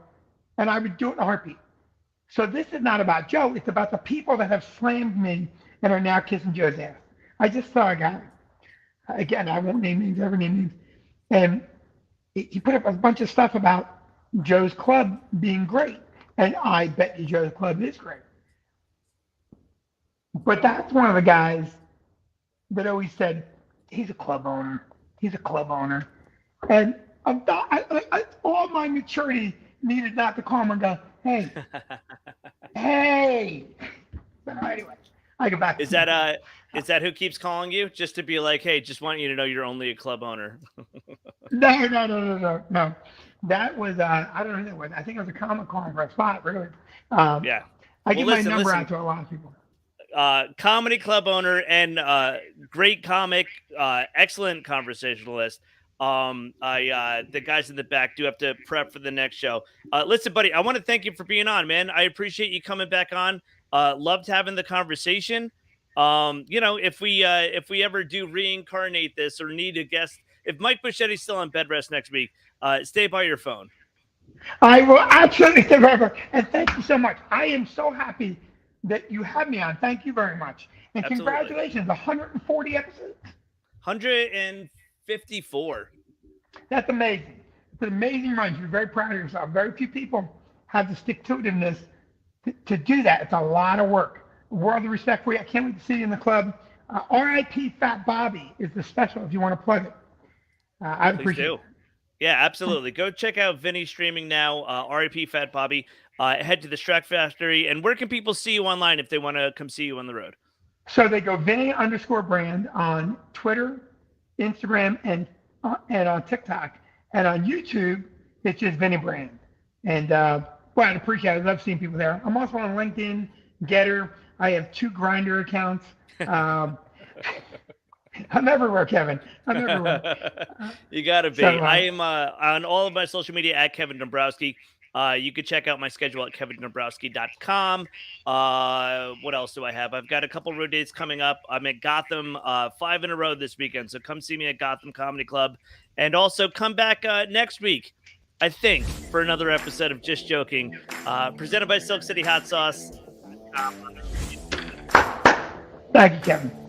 and I would do it in a heartbeat. So this is not about Joe. It's about the people that have slammed me and are now kissing Joe's ass. I just saw a guy. Again, I won't name names, ever name names. And he put up a bunch of stuff about Joe's club being great. And I bet you Joe's club is great. But that's one of the guys that always said, he's a club owner. He's a club owner. And all my maturity needed not to call him and go, hey, hey. So anyway, I go back. Is that who keeps calling you? Just to be like, hey, just want you to know you're only a club owner. No. That was, I don't know who that was. I think it was a comic calling for a spot, really. Yeah. I give my number out to a lot of people. Comedy club owner and great comic, excellent conversationalist. The guys in the back do have to prep for the next show. Listen, buddy, I want to thank you for being on, man. I appreciate you coming back on. Loved having the conversation. If we ever do reincarnate this or need a guest, if Mike Bochetti's still on bed rest next week, stay by your phone. I will absolutely stay by my phone. And thank you so much. I am so happy that you had me on. Thank you very much. And Absolutely. Congratulations, 140 episodes. 154. That's amazing. It's an amazing run. You're very proud of yourself. Very few people have the stick-to-itiveness to do that. It's a lot of work. World of respect for you. I can't wait to see you in the club. R.I.P. Fat Bobby is the special if you want to plug it. I'd appreciate it. Yeah, absolutely. Go check out Vinnie streaming now. R.I.P. Fat Bobby. Head to the Strack Factory. And where can people see you online if they want to come see you on the road? So they go Vinnie_brand on Twitter, Instagram, and on TikTok. And on YouTube, it's just Vinnie Brand. And I'd appreciate it. I love seeing people there. I'm also on LinkedIn, Getter. I have 2 Grindr accounts. I'm everywhere, Kevin. I'm everywhere. You got to be. I am on all of my social media at Kevin Dombrowski. You can check out my schedule at kevindombrowski.com. What else do I have? I've got a couple road dates coming up. I'm at Gotham 5 in a row this weekend, so come see me at Gotham Comedy Club. And also come back next week, I think, for another episode of Just Joking, presented by Silk City Hot Sauce. Thank you, Kevin.